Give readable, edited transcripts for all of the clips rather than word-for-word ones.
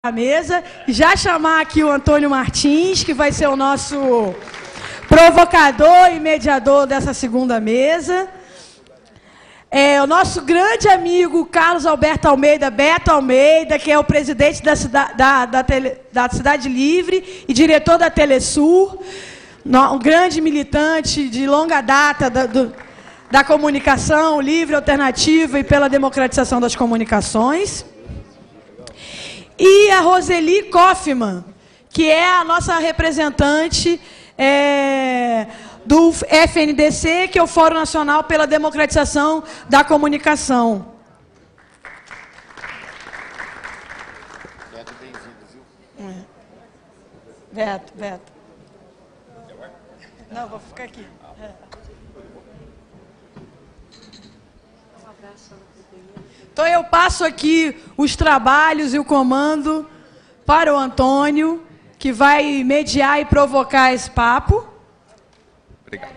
a mesa e já chamar aqui o Antônio Martins, que vai ser o nosso provocador e mediador dessa segunda mesa. O nosso grande amigo Carlos Alberto Almeida, Beto Almeida, que é o presidente da Cidade Livre e diretor da Telesur, um grande militante de longa data da comunicação livre, alternativa e pela democratização das comunicações. E a Roseli Koffmann, que é a nossa representante do FNDC, que é o Fórum Nacional pela Democratização da Comunicação. Beto, bem-vindo, viu? Beto. Não, vou ficar aqui. Então, eu passo aqui os trabalhos e o comando para o Antônio, que vai mediar e provocar esse papo. Obrigado.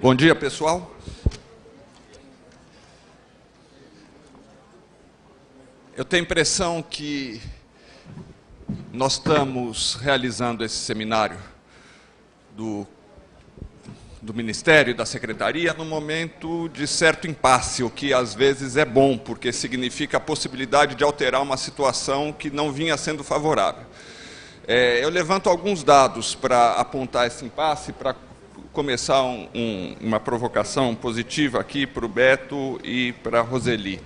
Bom dia, pessoal. Eu tenho a impressão que nós estamos realizando esse seminário do Ministério e da Secretaria num momento de certo impasse, o que às vezes é bom, porque significa a possibilidade de alterar uma situação que não vinha sendo favorável. Eu levanto alguns dados para apontar esse impasse, para começar uma provocação positiva aqui para o Beto e para a Roseli.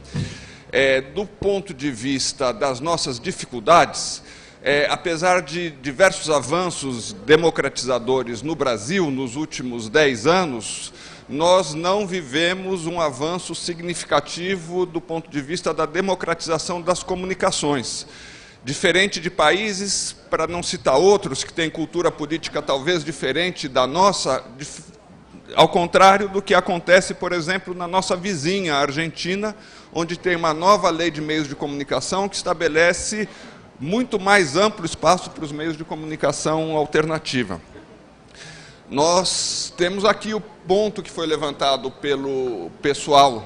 Do ponto de vista das nossas dificuldades, apesar de diversos avanços democratizadores no Brasil nos últimos 10 anos, nós não vivemos um avanço significativo do ponto de vista da democratização das comunicações. Diferente de países, para não citar outros, que têm cultura política talvez diferente da nossa, ao contrário do que acontece, por exemplo, na nossa vizinha, a Argentina, onde tem uma nova lei de meios de comunicação que estabelece muito mais amplo espaço para os meios de comunicação alternativa. Nós temos aqui o ponto que foi levantado pelo pessoal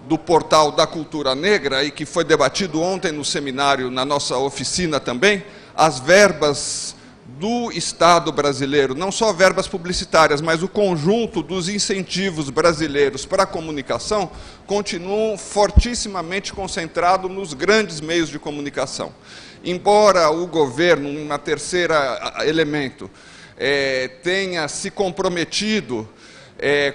do Portal da Cultura Negra e que foi debatido ontem no seminário, na nossa oficina também, as verbas do Estado brasileiro, não só verbas publicitárias, mas o conjunto dos incentivos brasileiros para a comunicação continuam fortissimamente concentrados nos grandes meios de comunicação. Embora o governo, um terceiro elemento, tenha se comprometido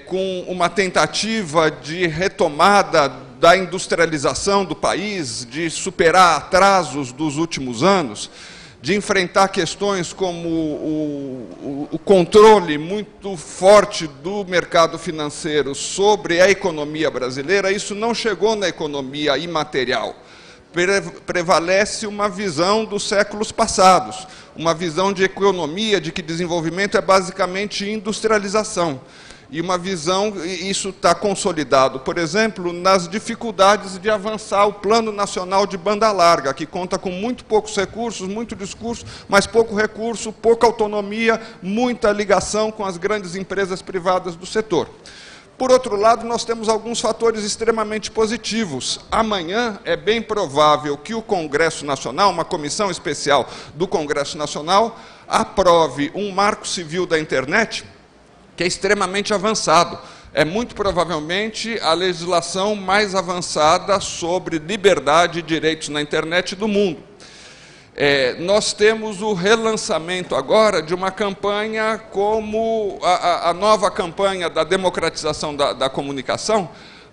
com uma tentativa de retomada da industrialização do país, de superar atrasos dos últimos anos, de enfrentar questões como o controle muito forte do mercado financeiro sobre a economia brasileira, isso não chegou na economia imaterial. Prevalece uma visão dos séculos passados, uma visão de economia, de que desenvolvimento é basicamente industrialização. E uma visão, isso está consolidado, por exemplo, nas dificuldades de avançar o Plano Nacional de Banda Larga, que conta com muito poucos recursos, muito discurso, mas pouco recurso, pouca autonomia, muita ligação com as grandes empresas privadas do setor. Por outro lado, nós temos alguns fatores extremamente positivos. Amanhã é bem provável que o Congresso Nacional, uma comissão especial do Congresso Nacional, aprove um marco civil da internet que é extremamente avançado. É muito provavelmente a legislação mais avançada sobre liberdade e direitos na internet do mundo. Nós temos o relançamento agora de uma campanha como a nova campanha da democratização da comunicação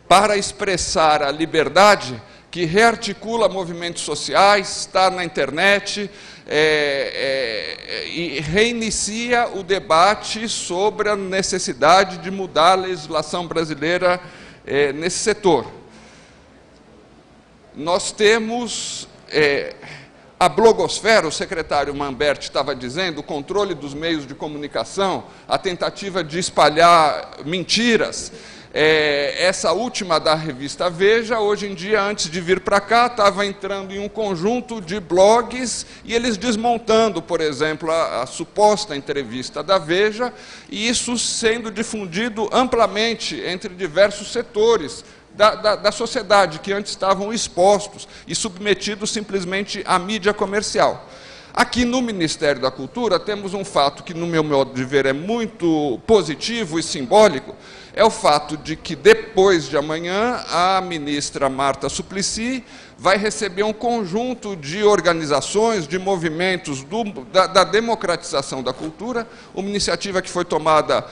para expressar a liberdade que rearticula movimentos sociais, está na internet e reinicia o debate sobre a necessidade de mudar a legislação brasileira nesse setor. Nós temos a blogosfera, o secretário Mamberti estava dizendo, o controle dos meios de comunicação, a tentativa de espalhar mentiras, Essa última da revista Veja, hoje em dia, antes de vir para cá, estava entrando em um conjunto de blogs e eles desmontando, por exemplo, a suposta entrevista da Veja, e isso sendo difundido amplamente entre diversos setores da sociedade, que antes estavam expostos e submetidos simplesmente à mídia comercial. Aqui no Ministério da Cultura temos um fato que, no meu modo de ver, é muito positivo e simbólico, é o fato de que, depois de amanhã, a ministra Marta Suplicy vai receber um conjunto de organizações, de movimentos da democratização da cultura, uma iniciativa que foi tomada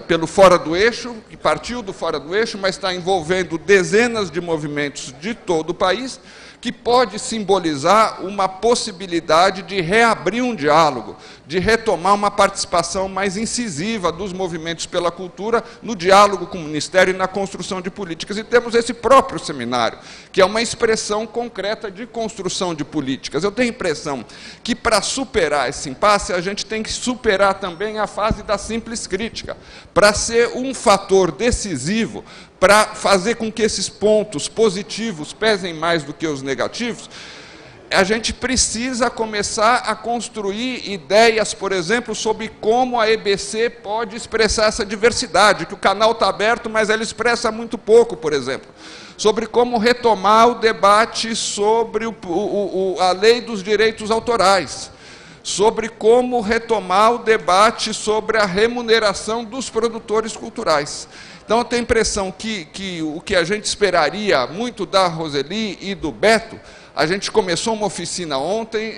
pelo Fora do Eixo, que partiu do Fora do Eixo, mas está envolvendo dezenas de movimentos de todo o país, que pode simbolizar uma possibilidade de reabrir um diálogo, de retomar uma participação mais incisiva dos movimentos pela cultura no diálogo com o Ministério e na construção de políticas. E temos esse próprio seminário, que é uma expressão concreta de construção de políticas. Eu tenho a impressão que, para superar esse impasse, a gente tem que superar também a fase da simples crítica, para ser um fator decisivo, para fazer com que esses pontos positivos pesem mais do que os negativos. A gente precisa começar a construir ideias, por exemplo, sobre como a EBC pode expressar essa diversidade, que o canal está aberto, mas ela expressa muito pouco, por exemplo. Sobre como retomar o debate sobre a lei dos direitos autorais, sobre como retomar o debate sobre a remuneração dos produtores culturais. Então, eu tenho a impressão que o que a gente esperaria muito da Roseli e do Beto, a gente começou uma oficina ontem,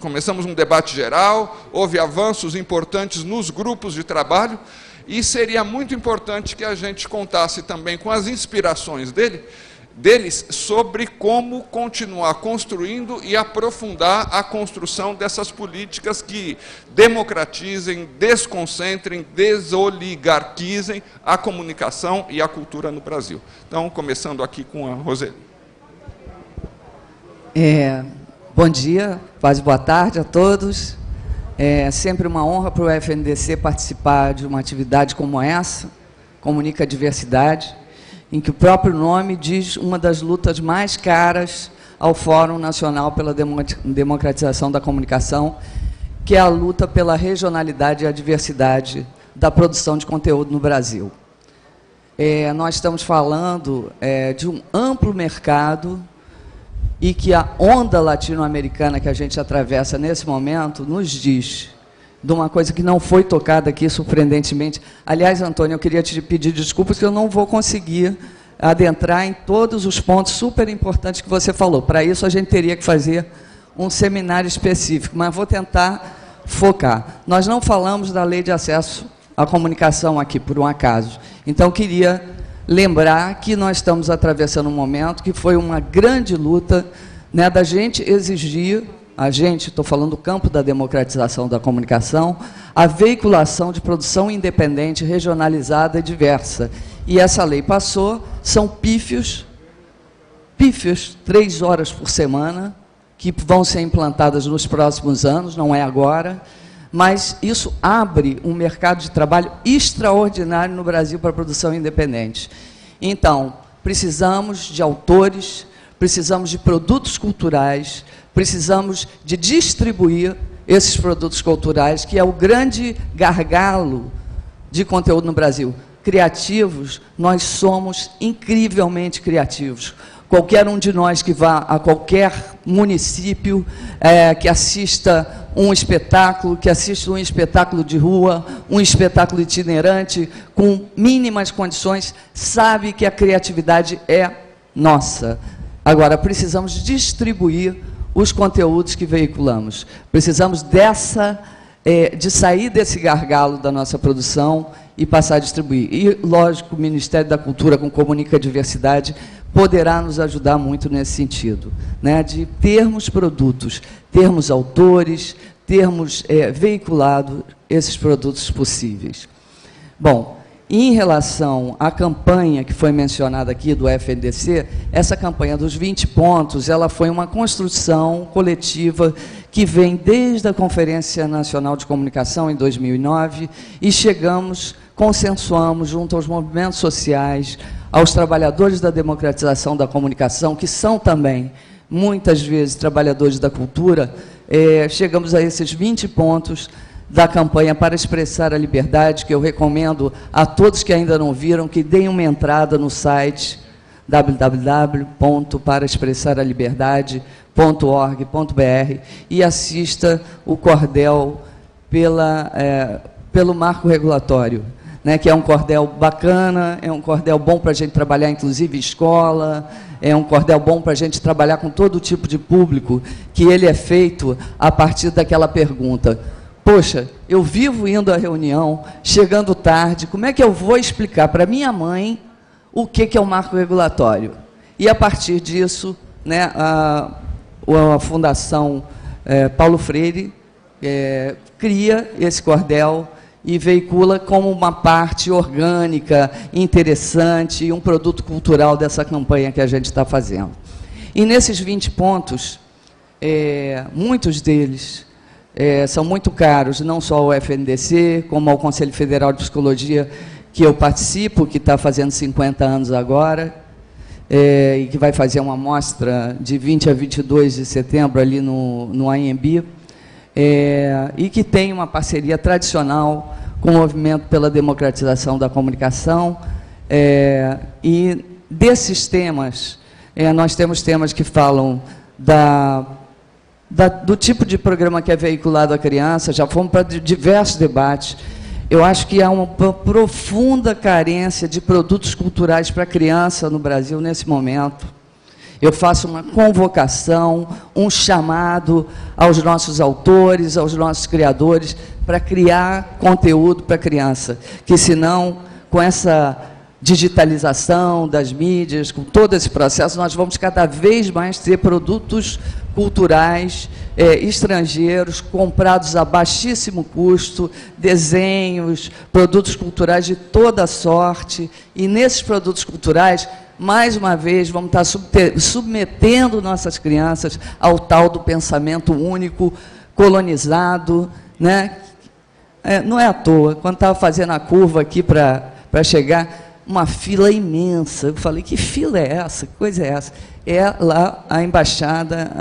começamos um debate geral, houve avanços importantes nos grupos de trabalho, e seria muito importante que a gente contasse também com as inspirações deles sobre como continuar construindo e aprofundar a construção dessas políticas que democratizem, desconcentrem, desoligarquizem a comunicação e a cultura no Brasil. Então, começando aqui com a Roseli. Bom dia, quase boa tarde a todos. É sempre uma honra para o FNDC participar de uma atividade como essa, Comunica a Diversidade, em que o próprio nome diz uma das lutas mais caras ao Fórum Nacional pela Democratização da Comunicação, que é a luta pela regionalidade e a diversidade da produção de conteúdo no Brasil. Nós estamos falando de um amplo mercado e que a onda latino-americana que a gente atravessa nesse momento nos diz de uma coisa que não foi tocada aqui, surpreendentemente. Aliás, Antônio, eu queria te pedir desculpas, que eu não vou conseguir adentrar em todos os pontos super importantes que você falou. Para isso, a gente teria que fazer um seminário específico, mas vou tentar focar. Nós não falamos da Lei de Acesso à Comunicação aqui, por um acaso. Então, queria lembrar que nós estamos atravessando um momento que foi uma grande luta, né, da gente exigir, estou falando do campo da democratização da comunicação, a veiculação de produção independente, regionalizada e diversa. E essa lei passou, são pífios, 3 horas por semana, que vão ser implantadas nos próximos anos, não é agora, mas isso abre um mercado de trabalho extraordinário no Brasil para a produção independente. Então, precisamos de autores, precisamos de produtos culturais, precisamos de distribuir esses produtos culturais, que é o grande gargalo de conteúdo no Brasil. Criativos, nós somos incrivelmente criativos. Qualquer um de nós que vá a qualquer município, que assista um espetáculo de rua, um espetáculo itinerante, com mínimas condições, sabe que a criatividade é nossa. Agora, precisamos distribuir os conteúdos que veiculamos. Precisamos de sair desse gargalo da nossa produção e passar a distribuir. E, lógico, o Ministério da Cultura, com Comunica a Diversidade, poderá nos ajudar muito nesse sentido, né, de termos produtos, termos autores, termos veiculado esses produtos possíveis. Bom, Em relação à campanha que foi mencionada aqui do FNDC, essa campanha dos 20 pontos, ela foi uma construção coletiva que vem desde a Conferência Nacional de Comunicação, em 2009, e consensuamos junto aos movimentos sociais, aos trabalhadores da democratização da comunicação, que são também, muitas vezes, trabalhadores da cultura, chegamos a esses 20 pontos da campanha para expressar a liberdade, que eu recomendo a todos que ainda não viram, que deem uma entrada no site www.paraexpressaraliberdade.org.br e assista o cordel pelo marco regulatório, né, que é um cordel bacana, é um cordel bom para a gente trabalhar, inclusive, em escola, é um cordel bom para a gente trabalhar com todo tipo de público, que ele é feito a partir daquela pergunta: poxa, eu vivo indo à reunião, chegando tarde, como é que eu vou explicar para minha mãe o que é o marco regulatório? E, a partir disso, né, a Fundação Paulo Freire cria esse cordel e veicula como uma parte orgânica, interessante, um produto cultural dessa campanha que a gente está fazendo. E nesses 20 pontos, muitos deles são muito caros, não só ao FNDC, como ao Conselho Federal de Psicologia, que eu participo, que está fazendo 50 anos agora, e que vai fazer uma mostra de 20 a 22 de setembro ali no AMB, e que tem uma parceria tradicional com o Movimento pela Democratização da Comunicação. E desses temas, nós temos temas que falam do tipo de programa que é veiculado à criança, já fomos para diversos debates. Eu acho que há uma profunda carência de produtos culturais para a criança no Brasil nesse momento. Eu faço uma convocação, um chamado aos nossos autores, aos nossos criadores, para criar conteúdo para a criança, que senão, com essa digitalização das mídias, com todo esse processo, nós vamos cada vez mais ter produtos culturais estrangeiros, comprados a baixíssimo custo, desenhos, produtos culturais de toda sorte, e nesses produtos culturais, mais uma vez, vamos estar submetendo nossas crianças ao tal do pensamento único, colonizado, né? Não é à toa, quando estava fazendo a curva aqui para chegar, uma fila imensa. Eu falei, que fila é essa? Que coisa é essa? É lá a embaixada,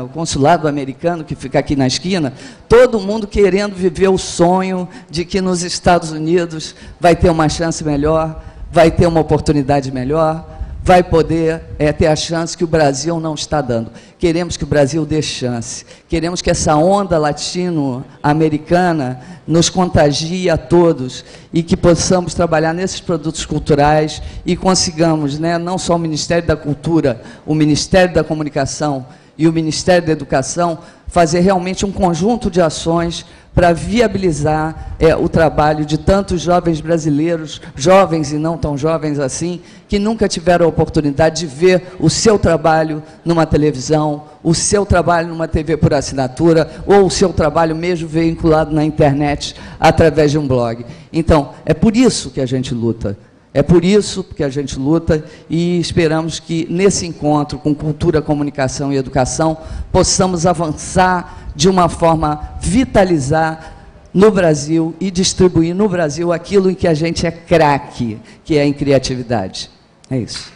o consulado americano, que fica aqui na esquina, todo mundo querendo viver o sonho de que nos Estados Unidos vai ter uma chance melhor, vai ter uma oportunidade melhor, vai poder ter a chance que o Brasil não está dando. Queremos que o Brasil dê chance. Queremos que essa onda latino-americana nos contagie a todos e que possamos trabalhar nesses produtos culturais e consigamos, né, não só o Ministério da Cultura, o Ministério da Comunicação e o Ministério da Educação, fazer realmente um conjunto de ações para viabilizar o trabalho de tantos jovens brasileiros, jovens e não tão jovens assim, que nunca tiveram a oportunidade de ver o seu trabalho numa televisão, o seu trabalho numa TV por assinatura, ou o seu trabalho mesmo vinculado na internet através de um blog. Então, é por isso que a gente luta. É por isso que a gente luta e esperamos que, nesse encontro com cultura, comunicação e educação, possamos avançar de uma forma vitalizar no Brasil e distribuir no Brasil aquilo em que a gente é craque, que é em criatividade. É isso.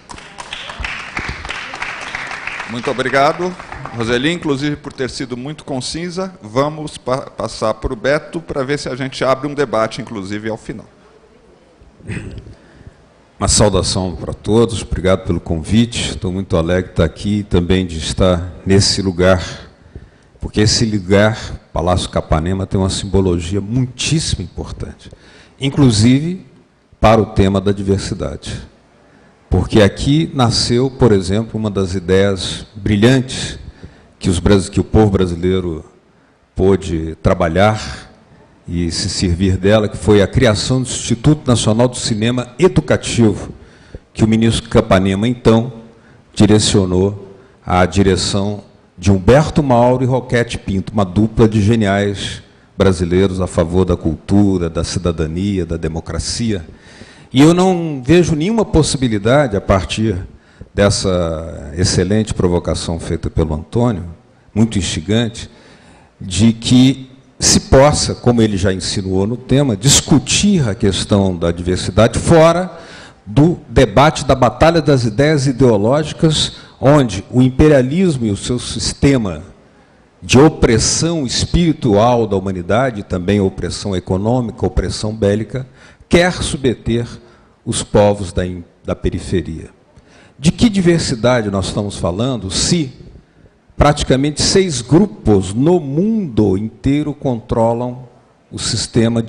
Muito obrigado, Roseli, inclusive por ter sido muito concisa. Vamos passar para o Beto para ver se a gente abre um debate, inclusive, ao final. Uma saudação para todos, obrigado pelo convite. Estou muito alegre de estar aqui e também de estar nesse lugar, porque esse lugar, Palácio Capanema, tem uma simbologia muitíssimo importante, inclusive para o tema da diversidade. Porque aqui nasceu, por exemplo, uma das ideias brilhantes que o povo brasileiro pôde trabalhar e se servir dela, que foi a criação do Instituto Nacional do Cinema Educativo, que o ministro Capanema, então, direcionou à direção de Humberto Mauro e Roquete Pinto, uma dupla de geniais brasileiros a favor da cultura, da cidadania, da democracia. E eu não vejo nenhuma possibilidade, a partir dessa excelente provocação feita pelo Antônio, muito instigante, de que se possa, como ele já insinuou no tema, discutir a questão da diversidade fora do debate da batalha das ideias ideológicas, onde o imperialismo e o seu sistema de opressão espiritual da humanidade, também opressão econômica, opressão bélica, quer submeter os povos da periferia. De que diversidade nós estamos falando se praticamente 6 grupos no mundo inteiro controlam o sistema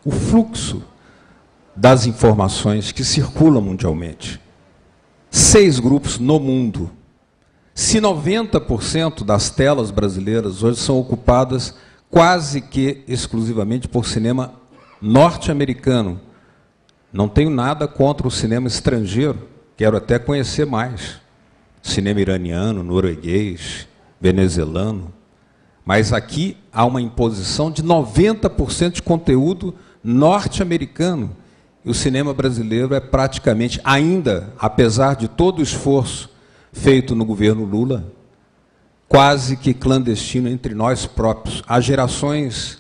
o fluxo das informações que circulam mundialmente? 6 grupos no mundo. Se 90% das telas brasileiras hoje são ocupadas quase que exclusivamente por cinema norte-americano, não tenho nada contra o cinema estrangeiro, quero até conhecer mais. Cinema iraniano, norueguês, venezuelano. Mas aqui há uma imposição de 90% de conteúdo norte-americano. E o cinema brasileiro é praticamente, ainda, apesar de todo o esforço feito no governo Lula, quase que clandestino entre nós próprios. Há gerações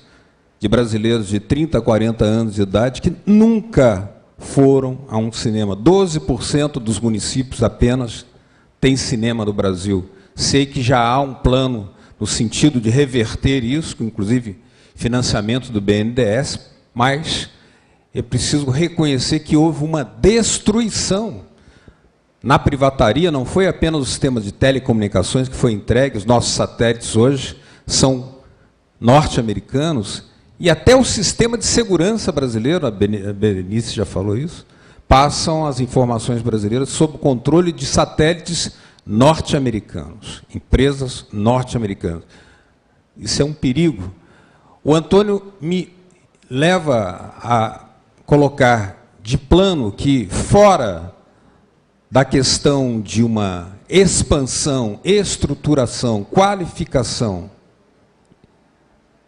de brasileiros de 30, 40 anos de idade que nunca foram a um cinema. 12% dos municípios apenas têm cinema no Brasil. Sei que já há um plano no sentido de reverter isso, inclusive financiamento do BNDES, mas é preciso reconhecer que houve uma destruição. Na privataria não foi apenas o sistema de telecomunicações que foi entregue, os nossos satélites hoje são norte-americanos, e até o sistema de segurança brasileiro, a Berenice já falou isso, passam as informações brasileiras sob o controle de satélites norte-americanos, empresas norte-americanas. Isso é um perigo. O Antônio me leva a colocar de plano que, fora da questão de uma expansão, estruturação, qualificação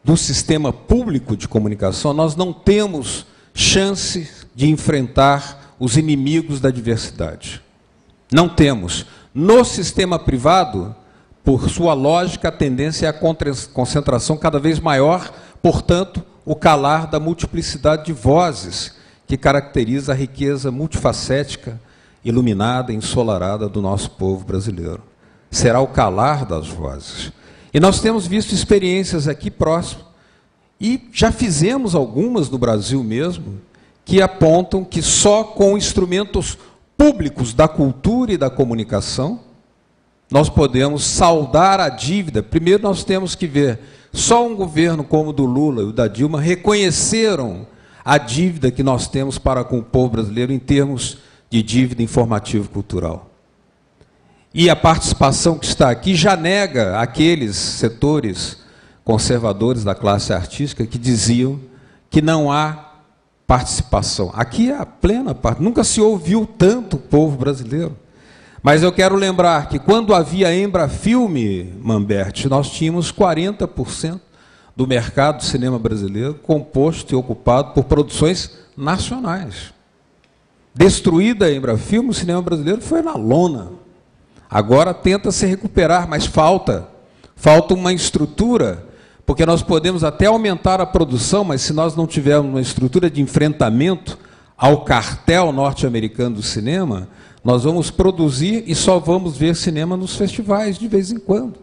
do sistema público de comunicação, nós não temos chance de enfrentar os inimigos da diversidade. Não temos. No sistema privado, por sua lógica, a tendência é a concentração cada vez maior, portanto, o calar da multiplicidade de vozes que caracteriza a riqueza multifacética, iluminada, ensolarada do nosso povo brasileiro. Será o calar das vozes. E nós temos visto experiências aqui próximo, e já fizemos algumas no Brasil mesmo, que apontam que só com instrumentos públicos da cultura e da comunicação nós podemos saldar a dívida. Primeiro nós temos que ver, só um governo como o do Lula e o da Dilma reconheceram a dívida que nós temos para com o povo brasileiro em termos de dívida informativo-cultural. E a participação que está aqui já nega aqueles setores conservadores da classe artística que diziam que não há participação. Aqui é a plena parte. Nunca se ouviu tanto o povo brasileiro. Mas eu quero lembrar que quando havia Embrafilme, Mamberti, nós tínhamos 40% do mercado do cinema brasileiro composto e ocupado por produções nacionais. Destruída a Embrafilme, o cinema brasileiro foi na lona. Agora tenta se recuperar, mas falta uma estrutura, porque nós podemos até aumentar a produção, mas se nós não tivermos uma estrutura de enfrentamento ao cartel norte-americano do cinema, nós vamos produzir e só vamos ver cinema nos festivais de vez em quando.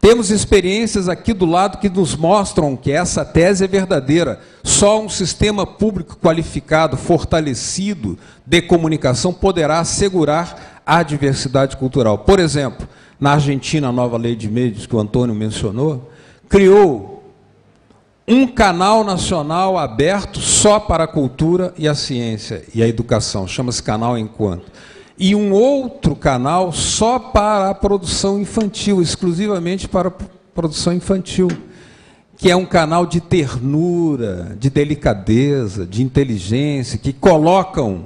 Temos experiências aqui do lado que nos mostram que essa tese é verdadeira. Só um sistema público qualificado, fortalecido, de comunicação poderá assegurar a diversidade cultural. Por exemplo, na Argentina, a nova lei de mídias, que o Antônio mencionou, criou um canal nacional aberto só para a cultura e a ciência e a educação, chama-se Canal Enquanto. E um outro canal só para a produção infantil, exclusivamente para a produção infantil, que é um canal de ternura, de delicadeza, de inteligência, que colocam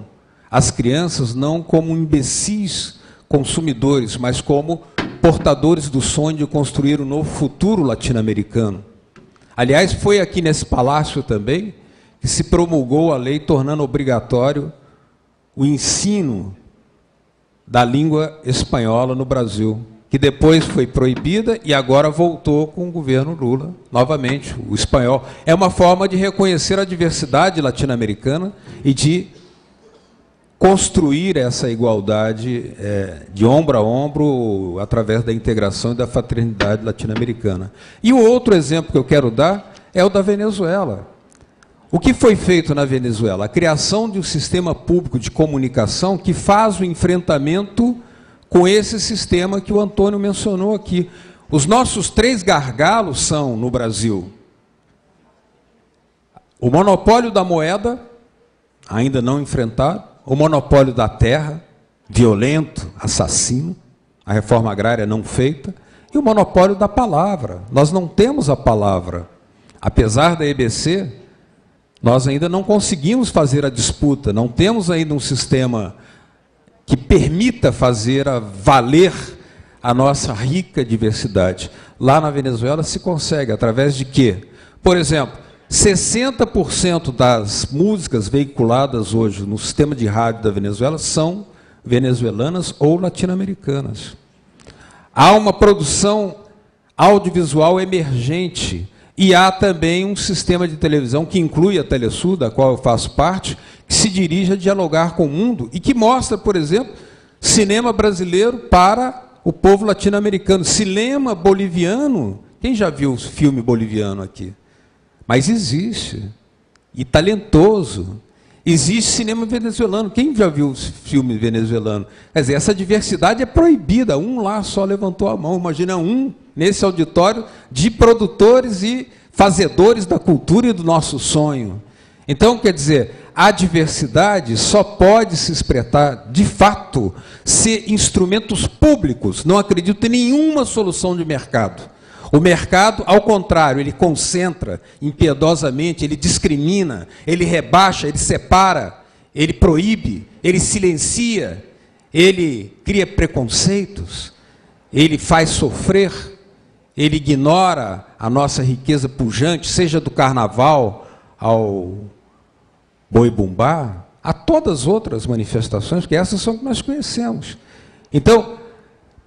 as crianças não como imbecis consumidores, mas como portadores do sonho de construir um novo futuro latino-americano. Aliás, foi aqui nesse palácio também que se promulgou a lei tornando obrigatório o ensino da língua espanhola no Brasil, que depois foi proibida e agora voltou com o governo Lula, novamente, o espanhol. É uma forma de reconhecer a diversidade latino-americana e de construir essa igualdade de ombro a ombro através da integração e da fraternidade latino-americana. E o outro exemplo que eu quero dar é o da Venezuela. O que foi feito na Venezuela? A criação de um sistema público de comunicação que faz o enfrentamento com esse sistema que o Antônio mencionou aqui. Os nossos 3 gargalos são, no Brasil, o monopólio da moeda, ainda não enfrentado, o monopólio da terra, violento, assassino, a reforma agrária não feita, e o monopólio da palavra. Nós não temos a palavra. Apesar da EBC, nós ainda não conseguimos fazer a disputa, não temos ainda um sistema que permita fazer valer a nossa rica diversidade. Lá na Venezuela se consegue, através de quê? Por exemplo, 60% das músicas veiculadas hoje no sistema de rádio da Venezuela são venezuelanas ou latino-americanas. Há uma produção audiovisual emergente e há também um sistema de televisão que inclui a Telesul, da qual eu faço parte, que se dirige a dialogar com o mundo e que mostra, por exemplo, cinema brasileiro para o povo latino-americano. Cinema boliviano. Quem já viu o filme boliviano aqui? Mas existe. E talentoso. Existe cinema venezuelano. Quem já viu o filme venezuelano? Quer dizer, essa diversidade é proibida. Um lá só levantou a mão. Imagina um nesse auditório de produtores e fazedores da cultura e do nosso sonho. Então, quer dizer, a diversidade só pode se expressar, de fato, se instrumentos públicos. Não acredito em nenhuma solução de mercado. O mercado, ao contrário, ele concentra impiedosamente, ele discrimina, ele rebaixa, ele separa, ele proíbe, ele silencia, ele cria preconceitos, ele faz sofrer, ele ignora a nossa riqueza pujante, seja do carnaval ao boi-bumbá, a todas as outras manifestações, que essas são que nós conhecemos. Então,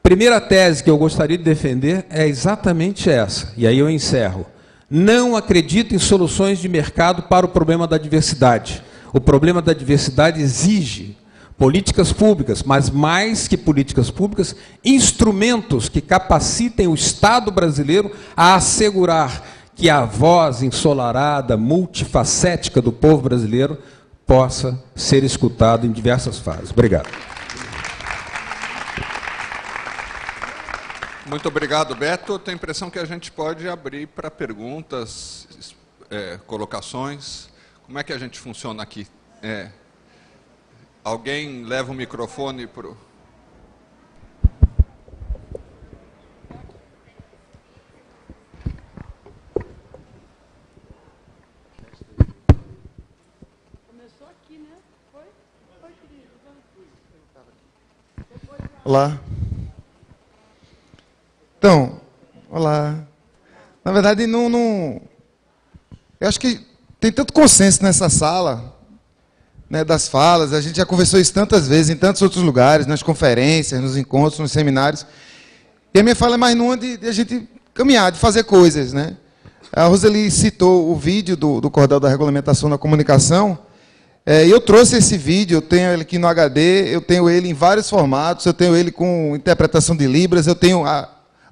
primeira tese que eu gostaria de defender é exatamente essa, e aí eu encerro. Não acredito em soluções de mercado para o problema da diversidade. O problema da diversidade exige políticas públicas, mas mais que políticas públicas, instrumentos que capacitem o Estado brasileiro a assegurar que a voz ensolarada, multifacética do povo brasileiro possa ser escutada em diversas fases. Obrigado. Muito obrigado, Beto. Eu tenho a impressão que a gente pode abrir para perguntas, colocações. Como é que a gente funciona aqui? Alguém leva o microfone para o... Olá. Então, olá. Na verdade, eu acho que tem tanto consenso nessa sala, né, das falas. A gente já conversou isso tantas vezes, em tantos outros lugares, nas conferências, nos encontros, nos seminários. E a minha fala é mais numa de a gente caminhar, de fazer coisas, né? A Roseli citou o vídeo do Cordel da Regulamentação da Comunicação. Eu trouxe esse vídeo, eu tenho ele aqui no HD, eu tenho ele em vários formatos, eu tenho ele com interpretação de Libras, eu tenho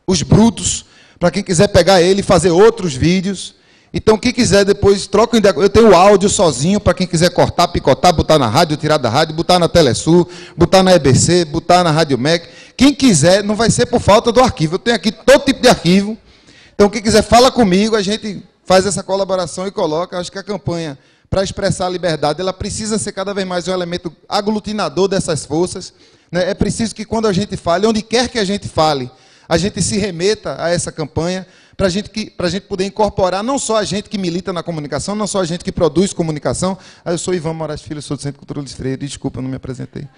os brutos, para quem quiser pegar ele e fazer outros vídeos. Então, quem quiser depois, troca ideia. Eu tenho o áudio sozinho, para quem quiser cortar, picotar, botar na rádio, tirar da rádio, botar na Telesul, botar na EBC, botar na Rádio MEC. Quem quiser, não vai ser por falta do arquivo. Eu tenho aqui todo tipo de arquivo. Então, quem quiser, fala comigo, a gente faz essa colaboração e coloca. Acho que a campanha para expressar a liberdade, ela precisa ser cada vez mais um elemento aglutinador dessas forças. Né? É preciso que, quando a gente fale, onde quer que a gente fale, a gente se remeta a essa campanha, para a gente poder incorporar não só a gente que milita na comunicação, não só a gente que produz comunicação. Eu sou Ivan Moraes Filho, sou do Centro Cultural Luiz Freire, desculpa, eu não me apresentei.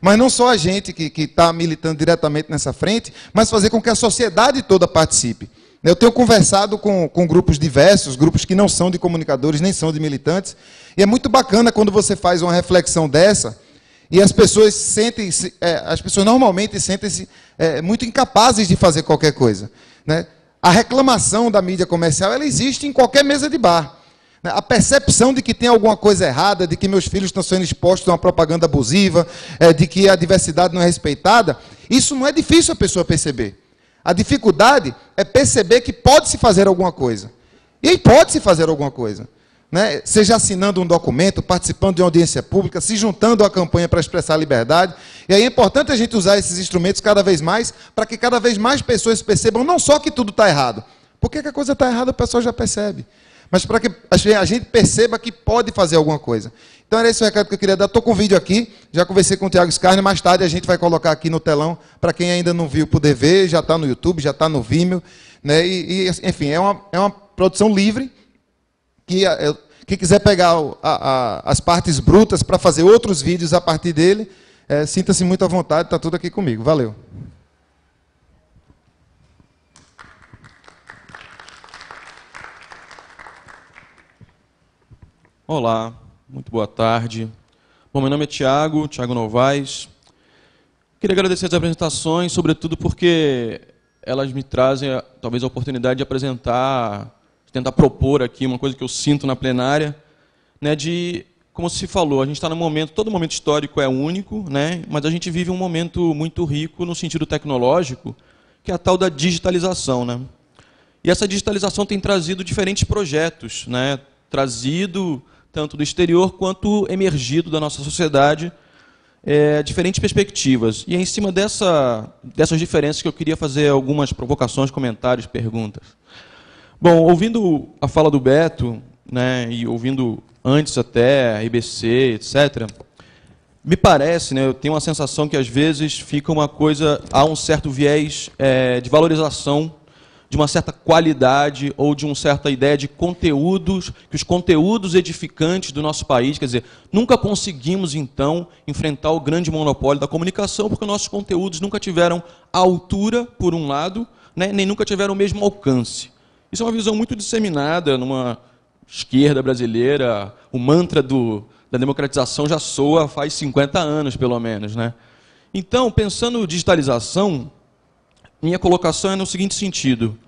Mas não só a gente que está militando diretamente nessa frente, mas fazer com que a sociedade toda participe. Eu tenho conversado com grupos diversos, grupos que não são de comunicadores, nem são de militantes, e é muito bacana quando você faz uma reflexão dessa, E as pessoas normalmente sentem-se muito incapazes de fazer qualquer coisa, né? A reclamação da mídia comercial, ela existe em qualquer mesa de bar. A percepção de que tem alguma coisa errada, de que meus filhos estão sendo expostos a uma propaganda abusiva, de que a diversidade não é respeitada, isso não é difícil a pessoa perceber. A dificuldade é perceber que pode-se fazer alguma coisa. E aí pode-se fazer alguma coisa, né? Seja assinando um documento, participando de uma audiência pública, se juntando à campanha para expressar a liberdade. E aí é importante a gente usar esses instrumentos cada vez mais, para que cada vez mais pessoas percebam não só que tudo está errado. Porque que a coisa está errada, o pessoal já percebe. Mas para que a gente perceba que pode fazer alguma coisa. Então era esse o recado que eu queria dar. Estou com o vídeo aqui, já conversei com o Thiago Scarne, mais tarde a gente vai colocar aqui no telão, para quem ainda não viu poder ver, já está no YouTube, já está no Vimeo, né? Enfim, é uma produção livre, que quem quiser pegar as partes brutas para fazer outros vídeos a partir dele, sinta-se muito à vontade, está tudo aqui comigo. Valeu. Olá, muito boa tarde. Bom, meu nome é Thiago Novaes. Queria agradecer as apresentações, sobretudo porque elas me trazem, talvez, a oportunidade de apresentar, de tentar propor aqui uma coisa que eu sinto na plenária, né, de, como se falou, a gente está num momento, todo momento histórico é único, né, mas a gente vive um momento muito rico no sentido tecnológico, que é a tal da digitalização, né? E essa digitalização tem trazido diferentes projetos, né, trazido tanto do exterior quanto emergido da nossa sociedade, diferentes perspectivas. E é em cima dessas diferenças que eu queria fazer algumas provocações, comentários, perguntas. Bom, ouvindo a fala do Beto, né, e ouvindo antes até a IBC, etc., me parece, né, eu tenho uma sensação que às vezes fica uma coisa, há um certo viés de valorização de uma certa qualidade ou de uma certa ideia de conteúdos, que os conteúdos edificantes do nosso país, quer dizer, nunca conseguimos, então, enfrentar o grande monopólio da comunicação, porque nossos conteúdos nunca tiveram a altura, por um lado, né, nem nunca tiveram o mesmo alcance. Isso é uma visão muito disseminada numa esquerda brasileira. O mantra da democratização já soa faz 50 anos, pelo menos, né? Então, pensando em digitalização, minha colocação é no seguinte sentido.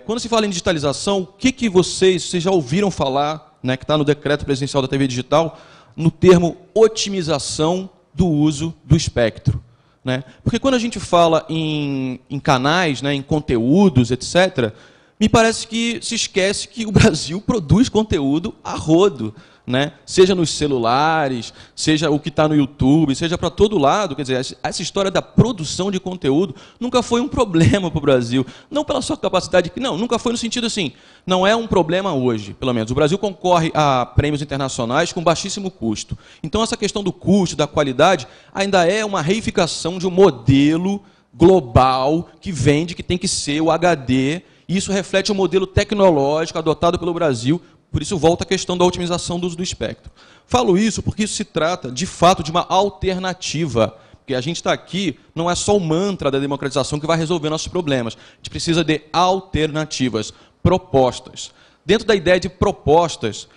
Quando se fala em digitalização, o que vocês já ouviram falar, né, que está no decreto presidencial da TV digital, no termo otimização do uso do espectro, né? Porque quando a gente fala em canais, né, em conteúdos, etc., me parece que se esquece que o Brasil produz conteúdo a rodo, né? Seja nos celulares, seja o que está no YouTube, seja para todo lado. Quer dizer, essa história da produção de conteúdo nunca foi um problema para o Brasil. Não pela sua capacidade, não, nunca foi no sentido assim, não é um problema hoje, pelo menos. O Brasil concorre a prêmios internacionais com baixíssimo custo. Então, essa questão do custo, da qualidade, ainda é uma reificação de um modelo global que vende que tem que ser o HD, e isso reflete o modelo tecnológico adotado pelo Brasil. Por isso, volta a questão da otimização do uso do espectro. Falo isso porque isso se trata, de fato, de uma alternativa. Porque a gente está aqui, não é só o mantra da democratização que vai resolver nossos problemas. A gente precisa de alternativas, propostas. Dentro da ideia de propostas,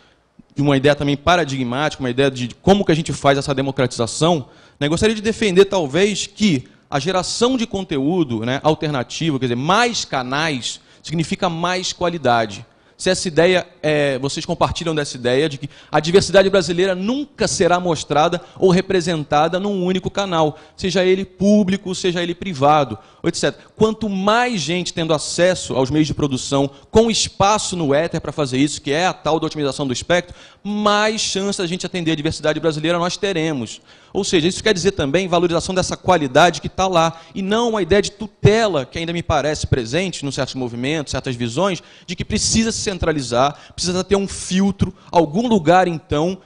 de uma ideia também paradigmática, uma ideia de como que a gente faz essa democratização, né, gostaria de defender, talvez, que a geração de conteúdo, né, alternativo, quer dizer, mais canais, significa mais qualidade. Se essa ideia, vocês compartilham dessa ideia de que a diversidade brasileira nunca será mostrada ou representada num único canal, seja ele público, seja ele privado, etc. Quanto mais gente tendo acesso aos meios de produção, com espaço no éter para fazer isso, que é a tal da otimização do espectro, mais chance de a gente atender a diversidade brasileira nós teremos. Ou seja, isso quer dizer também valorização dessa qualidade que está lá, e não uma ideia de tutela, que ainda me parece presente em certos movimentos, certas visões, de que precisa se centralizar, precisa ter um filtro, algum lugar, então,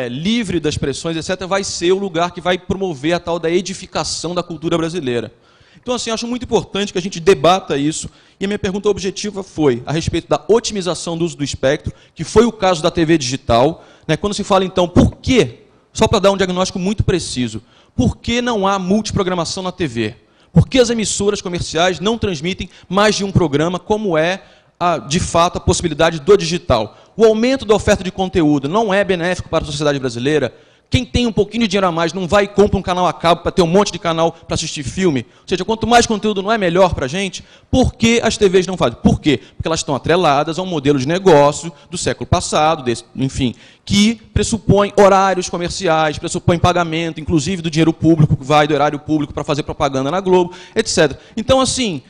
livre das pressões, etc., vai ser o lugar que vai promover a tal da edificação da cultura brasileira. Então, assim, acho muito importante que a gente debata isso, e a minha pergunta objetiva foi a respeito da otimização do uso do espectro, que foi o caso da TV digital, né? Quando se fala, então, por quê? Só para dar um diagnóstico muito preciso, por que não há multiprogramação na TV? Por que as emissoras comerciais não transmitem mais de um programa, como é, de fato, a possibilidade do digital? O aumento da oferta de conteúdo não é benéfico para a sociedade brasileira? Quem tem um pouquinho de dinheiro a mais não vai e compra um canal a cabo para ter um monte de canal para assistir filme? Ou seja, quanto mais conteúdo não é melhor para a gente? Por que as TVs não fazem? Por quê? Porque elas estão atreladas a um modelo de negócio do século passado, enfim, que pressupõe horários comerciais, pressupõe pagamento, inclusive do dinheiro público, que vai do erário público para fazer propaganda na Globo, etc. Então, assim,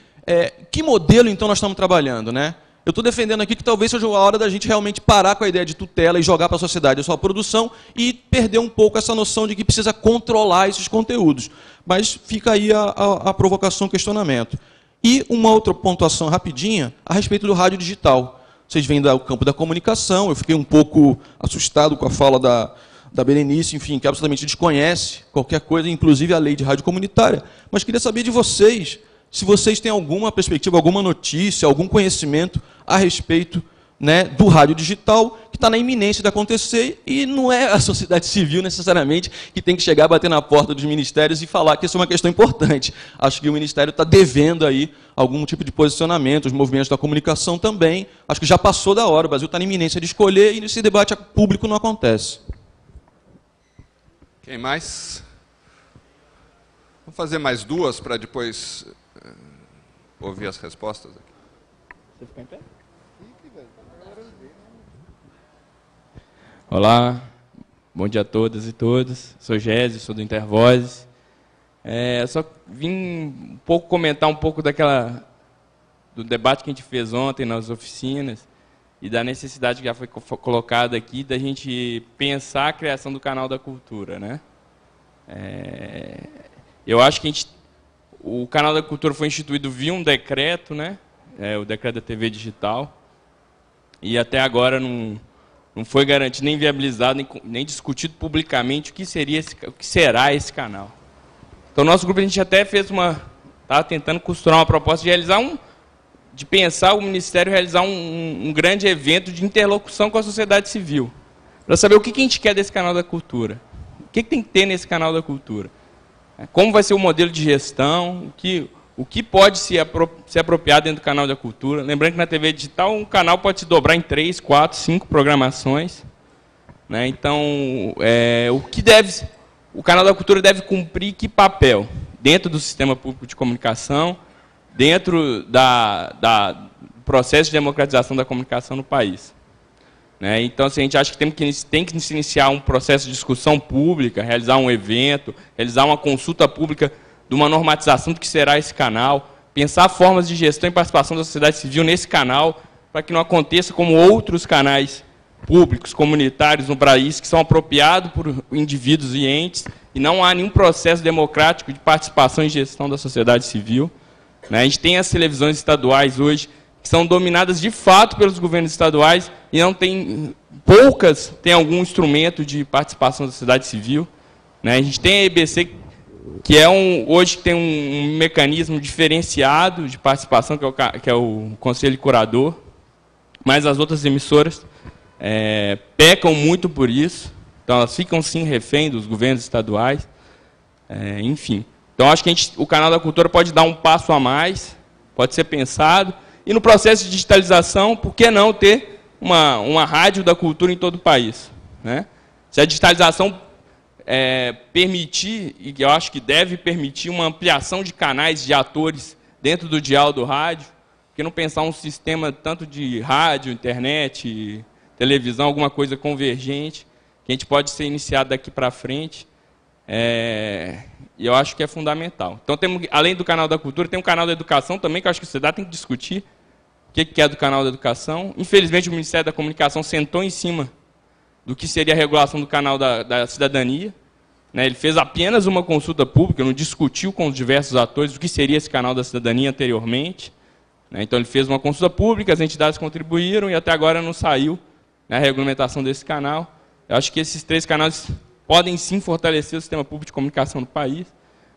que modelo, então, nós estamos trabalhando, né? Eu estou defendendo aqui que talvez seja a hora da gente realmente parar com a ideia de tutela e jogar para a sociedade a sua produção e perder um pouco essa noção de que precisa controlar esses conteúdos. Mas fica aí a provocação, o questionamento. E uma outra pontuação rapidinha a respeito do rádio digital. Vocês vêm do campo da comunicação, eu fiquei um pouco assustado com a fala da Berenice, enfim, que absolutamente desconhece qualquer coisa, inclusive a lei de rádio comunitária. Mas queria saber de vocês, se vocês têm alguma perspectiva, alguma notícia, algum conhecimento a respeito, né, do rádio digital, que está na iminência de acontecer, e não é a sociedade civil, necessariamente, que tem que chegar, bater na porta dos ministérios e falar que isso é uma questão importante. Acho que o Ministério está devendo aí algum tipo de posicionamento, os movimentos da comunicação também. Acho que já passou da hora, o Brasil está na iminência de escolher, e esse debate público não acontece. Quem mais? Vamos fazer mais duas para depois ouvir as respostas aqui. Você fica em pé? Olá, bom dia a todas e todos. Sou Gésio, sou do Intervozes. Só vim um pouco comentar um pouco do debate que a gente fez ontem nas oficinas e da necessidade que já foi colocada aqui da gente pensar a criação do canal da cultura, né? Eu acho que o canal da cultura foi instituído via um decreto, né? O decreto da TV digital, e até agora não foi garantido, nem viabilizado, nem discutido publicamente o que será esse canal. Então, nosso grupo, a gente até estava tentando costurar uma proposta de realizar de pensar o Ministério realizar um grande evento de interlocução com a sociedade civil, para saber o que a gente quer desse canal da cultura, o que tem que ter nesse canal da cultura, como vai ser o modelo de gestão, o que pode se apropriar dentro do canal da cultura. Lembrando que na TV digital um canal pode se dobrar em 3, 4, 5 programações, né? Então, o canal da cultura deve cumprir que papel? Dentro do sistema público de comunicação, dentro do processo de democratização da comunicação no país. Né? Então, assim, a gente acha que tem que se iniciar um processo de discussão pública, realizar um evento, realizar uma consulta pública de uma normatização do que será esse canal, pensar formas de gestão e participação da sociedade civil nesse canal, para que não aconteça como outros canais públicos, comunitários no país, que são apropriados por indivíduos e entes, e não há nenhum processo democrático de participação e gestão da sociedade civil. Né? A gente tem as televisões estaduais hoje, que são dominadas de fato pelos governos estaduais, e não tem, poucas têm algum instrumento de participação da sociedade civil. Né? A gente tem a EBC, que hoje tem um mecanismo diferenciado de participação, que é o Conselho Curador, mas as outras emissoras pecam muito por isso, então elas ficam sim refém dos governos estaduais, enfim. Então acho que o canal da cultura pode dar um passo a mais, pode ser pensado, e no processo de digitalização, por que não ter uma rádio da cultura em todo o país? Né? Se a digitalização permitir, e eu acho que deve permitir, uma ampliação de canais de atores dentro do dial do rádio, porque não pensar um sistema tanto de rádio, internet, televisão, alguma coisa convergente, que a gente pode ser iniciado daqui para frente, e eu acho que é fundamental. Então, além do canal da cultura, tem um canal da educação também, que eu acho que a sociedade tem que discutir o que é do canal da educação. Infelizmente, o Ministério da Comunicação sentou em cima do que seria a regulação do canal da cidadania. Né? Ele fez apenas uma consulta pública, não discutiu com os diversos atores o que seria esse canal da cidadania anteriormente. Né? Então, ele fez uma consulta pública, as entidades contribuíram e até agora não saiu, né, a regulamentação desse canal. Eu acho que esses 3 canais podem sim fortalecer o sistema público de comunicação no país,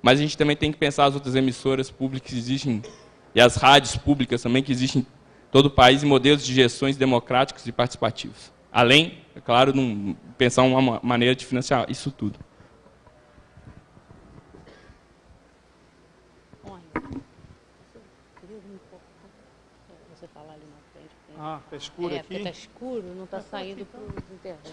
mas a gente também tem que pensar as outras emissoras públicas que existem, e as rádios públicas também que existem em todo o país, e modelos de gestões democráticos e participativos. Além, é claro, de pensar uma maneira de financiar isso tudo. Você falar ali na frente. Ah, está escuro aqui? Porque está escuro, não está saindo para o internet.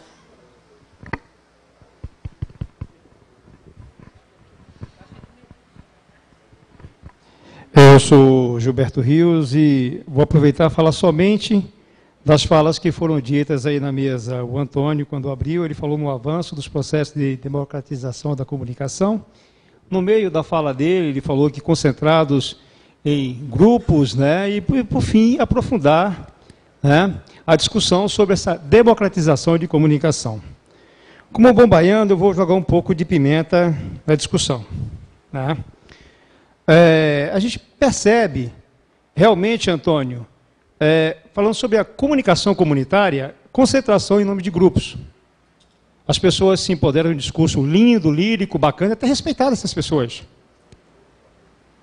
Eu sou Gilberto Rios e vou aproveitar e falar somente das falas que foram ditas aí na mesa. O Antônio, quando abriu, ele falou no avanço dos processos de democratização da comunicação. No meio da fala dele, ele falou que concentrados em grupos, né, e, por fim, aprofundar, né, a discussão sobre essa democratização de comunicação. Como bom baiano, eu vou jogar um pouco de pimenta na discussão, né? A gente percebe, realmente, Antônio, falando sobre a comunicação comunitária, concentração em nome de grupos. As pessoas se empoderam de um discurso lindo, lírico, bacana, até respeitar essas pessoas.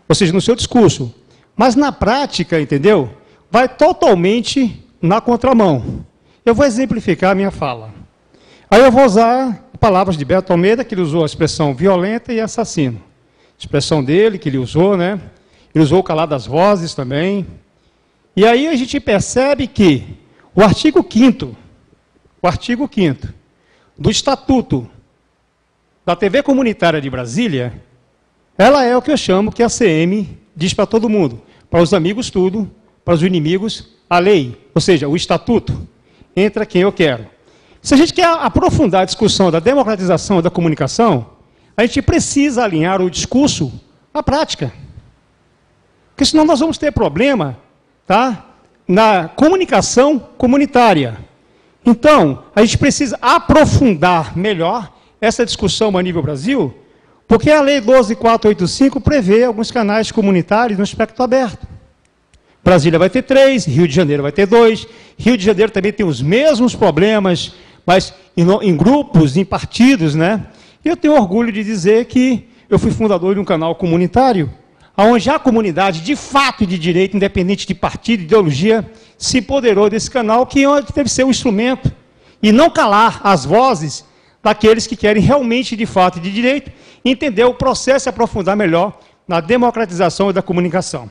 Ou seja, no seu discurso. Mas na prática, entendeu? Vai totalmente na contramão. Eu vou exemplificar a minha fala. Aí eu vou usar palavras de Beto Almeida, que ele usou a expressão violenta e assassino. Expressão dele, que ele usou, né? Ele usou o calar das vozes também. E aí a gente percebe que o artigo 5º do Estatuto da TV Comunitária de Brasília, ela é o que eu chamo que a CM diz para todo mundo. Para os amigos tudo, para os inimigos a lei. Ou seja, o Estatuto entra quem eu quero. Se a gente quer aprofundar a discussão da democratização da comunicação, a gente precisa alinhar o discurso à prática. Porque senão nós vamos ter problema, tá, na comunicação comunitária. Então, a gente precisa aprofundar melhor essa discussão a nível Brasil, porque a Lei 12.485 prevê alguns canais comunitários no espectro aberto. Brasília vai ter 3, Rio de Janeiro vai ter 2, Rio de Janeiro também tem os mesmos problemas, mas em grupos, em partidos, né? E eu tenho orgulho de dizer que eu fui fundador de um canal comunitário, onde a comunidade, de fato e de direito, independente de partido, ideologia, se empoderou desse canal, que deve ser um instrumento, e não calar as vozes daqueles que querem realmente, de fato e de direito, entender o processo e aprofundar melhor na democratização da comunicação.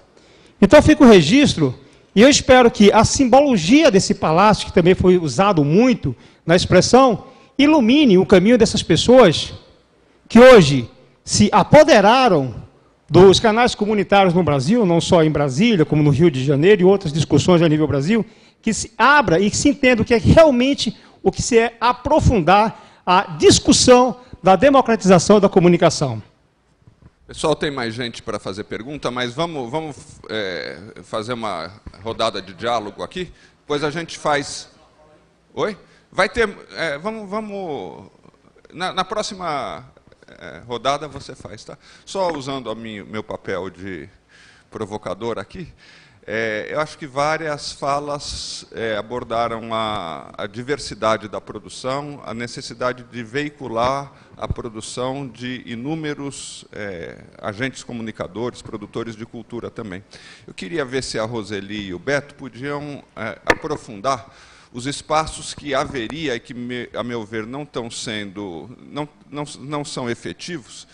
Então fica o registro, e eu espero que a simbologia desse palácio, que também foi usado muito na expressão, ilumine o caminho dessas pessoas que hoje se apoderaram dos canais comunitários no Brasil, não só em Brasília, como no Rio de Janeiro e outras discussões a nível Brasil, que se abra e que se entenda o que é realmente o que se é aprofundar a discussão da democratização da comunicação. Pessoal, tem mais gente para fazer pergunta, mas vamos fazer uma rodada de diálogo aqui, depois a gente faz... Oi? Vai ter... Na próxima rodada você faz, tá? Só usando meu papel de provocador aqui, eu acho que várias falas abordaram a diversidade da produção, a necessidade de veicular a produção de inúmeros agentes comunicadores, produtores de cultura também. Eu queria ver se a Roseli e o Beto podiam aprofundar os espaços que haveria e que, a meu ver, não são efetivos,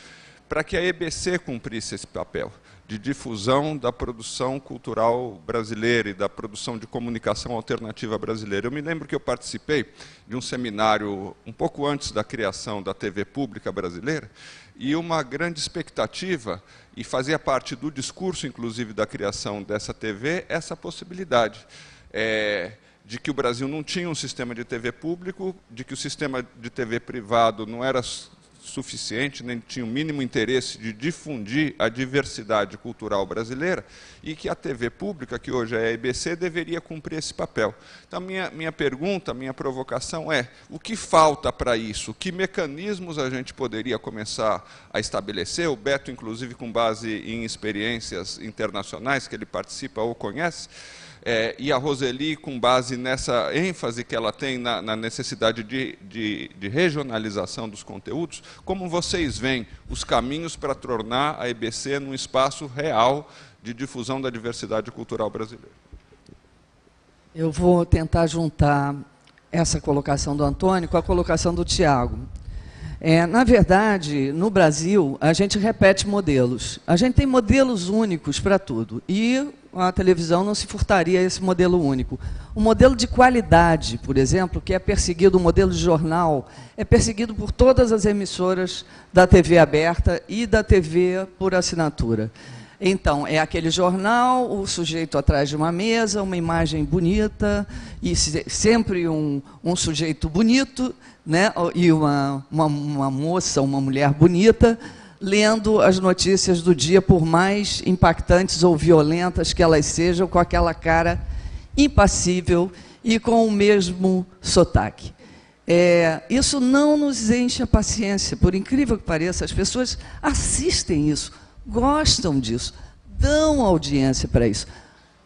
para que a EBC cumprisse esse papel de difusão da produção cultural brasileira e da produção de comunicação alternativa brasileira. Eu me lembro que eu participei de um seminário um pouco antes da criação da TV pública brasileira, e uma grande expectativa, e fazia parte do discurso, inclusive, da criação dessa TV, essa possibilidade de que o Brasil não tinha um sistema de TV público, de que o sistema de TV privado não era suficiente, nem tinha o mínimo interesse de difundir a diversidade cultural brasileira, e que a TV pública, que hoje é a EBC, deveria cumprir esse papel. Então, minha pergunta, minha provocação é: o que falta para isso? Que mecanismos a gente poderia começar a estabelecer? O Beto, inclusive, com base em experiências internacionais que ele participa ou conhece, e a Roseli, com base nessa ênfase que ela tem na necessidade de regionalização dos conteúdos, como vocês veem os caminhos para tornar a EBC num espaço real de difusão da diversidade cultural brasileira? Eu vou tentar juntar essa colocação do Antônio com a colocação do Tiago. Na verdade, no Brasil, a gente repete modelos. A gente tem modelos únicos para tudo. E a televisão não se furtaria a esse modelo único. O modelo de qualidade, por exemplo, que é perseguido, o modelo de jornal, é perseguido por todas as emissoras da TV aberta e da TV por assinatura. Então, é aquele jornal, o sujeito atrás de uma mesa, uma imagem bonita, e sempre um sujeito bonito, né? E uma moça, uma mulher bonita, lendo as notícias do dia, por mais impactantes ou violentas que elas sejam, com aquela cara impassível e com o mesmo sotaque. Isso não nos enche a paciência, por incrível que pareça, as pessoas assistem isso, gostam disso, dão audiência para isso.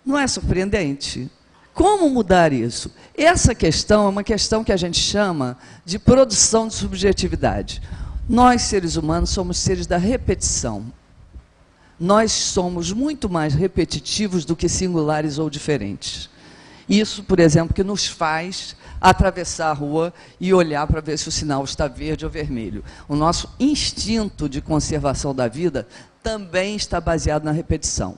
Não é surpreendente? Como mudar isso? Essa questão é uma questão que a gente chama de produção de subjetividade. Nós, seres humanos, somos seres da repetição. Nós somos muito mais repetitivos do que singulares ou diferentes. Isso, por exemplo, que nos faz atravessar a rua e olhar para ver se o sinal está verde ou vermelho. O nosso instinto de conservação da vida também está baseado na repetição.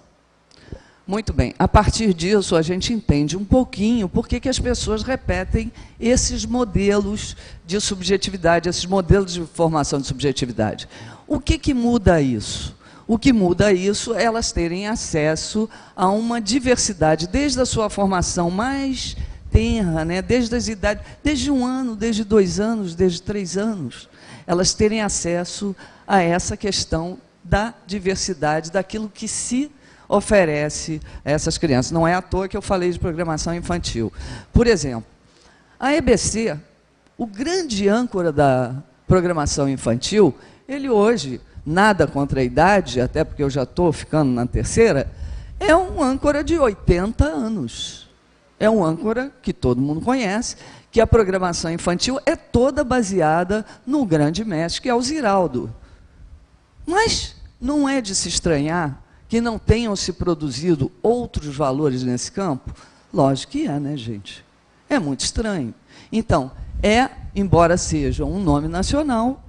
Muito bem, a partir disso a gente entende um pouquinho por que as pessoas repetem esses modelos de subjetividade, esses modelos de formação de subjetividade. O que muda isso? O que muda isso é elas terem acesso a uma diversidade, desde a sua formação mais tenra, né? Desde as idades, desde 1 ano, desde 2 anos, desde 3 anos, elas terem acesso a essa questão da diversidade, daquilo que se oferece a essas crianças. Não é à toa que eu falei de programação infantil. Por exemplo, a EBC, o grande âncora da programação infantil, ele hoje, nada contra a idade, até porque eu já estou ficando na terceira, é um âncora de 80 anos. É um âncora que todo mundo conhece, que a programação infantil é toda baseada no grande mestre, que é o Ziraldo. Mas não é de se estranhar que não tenham se produzido outros valores nesse campo? Lógico que é, né, gente? É muito estranho. Então, embora seja um nome nacional,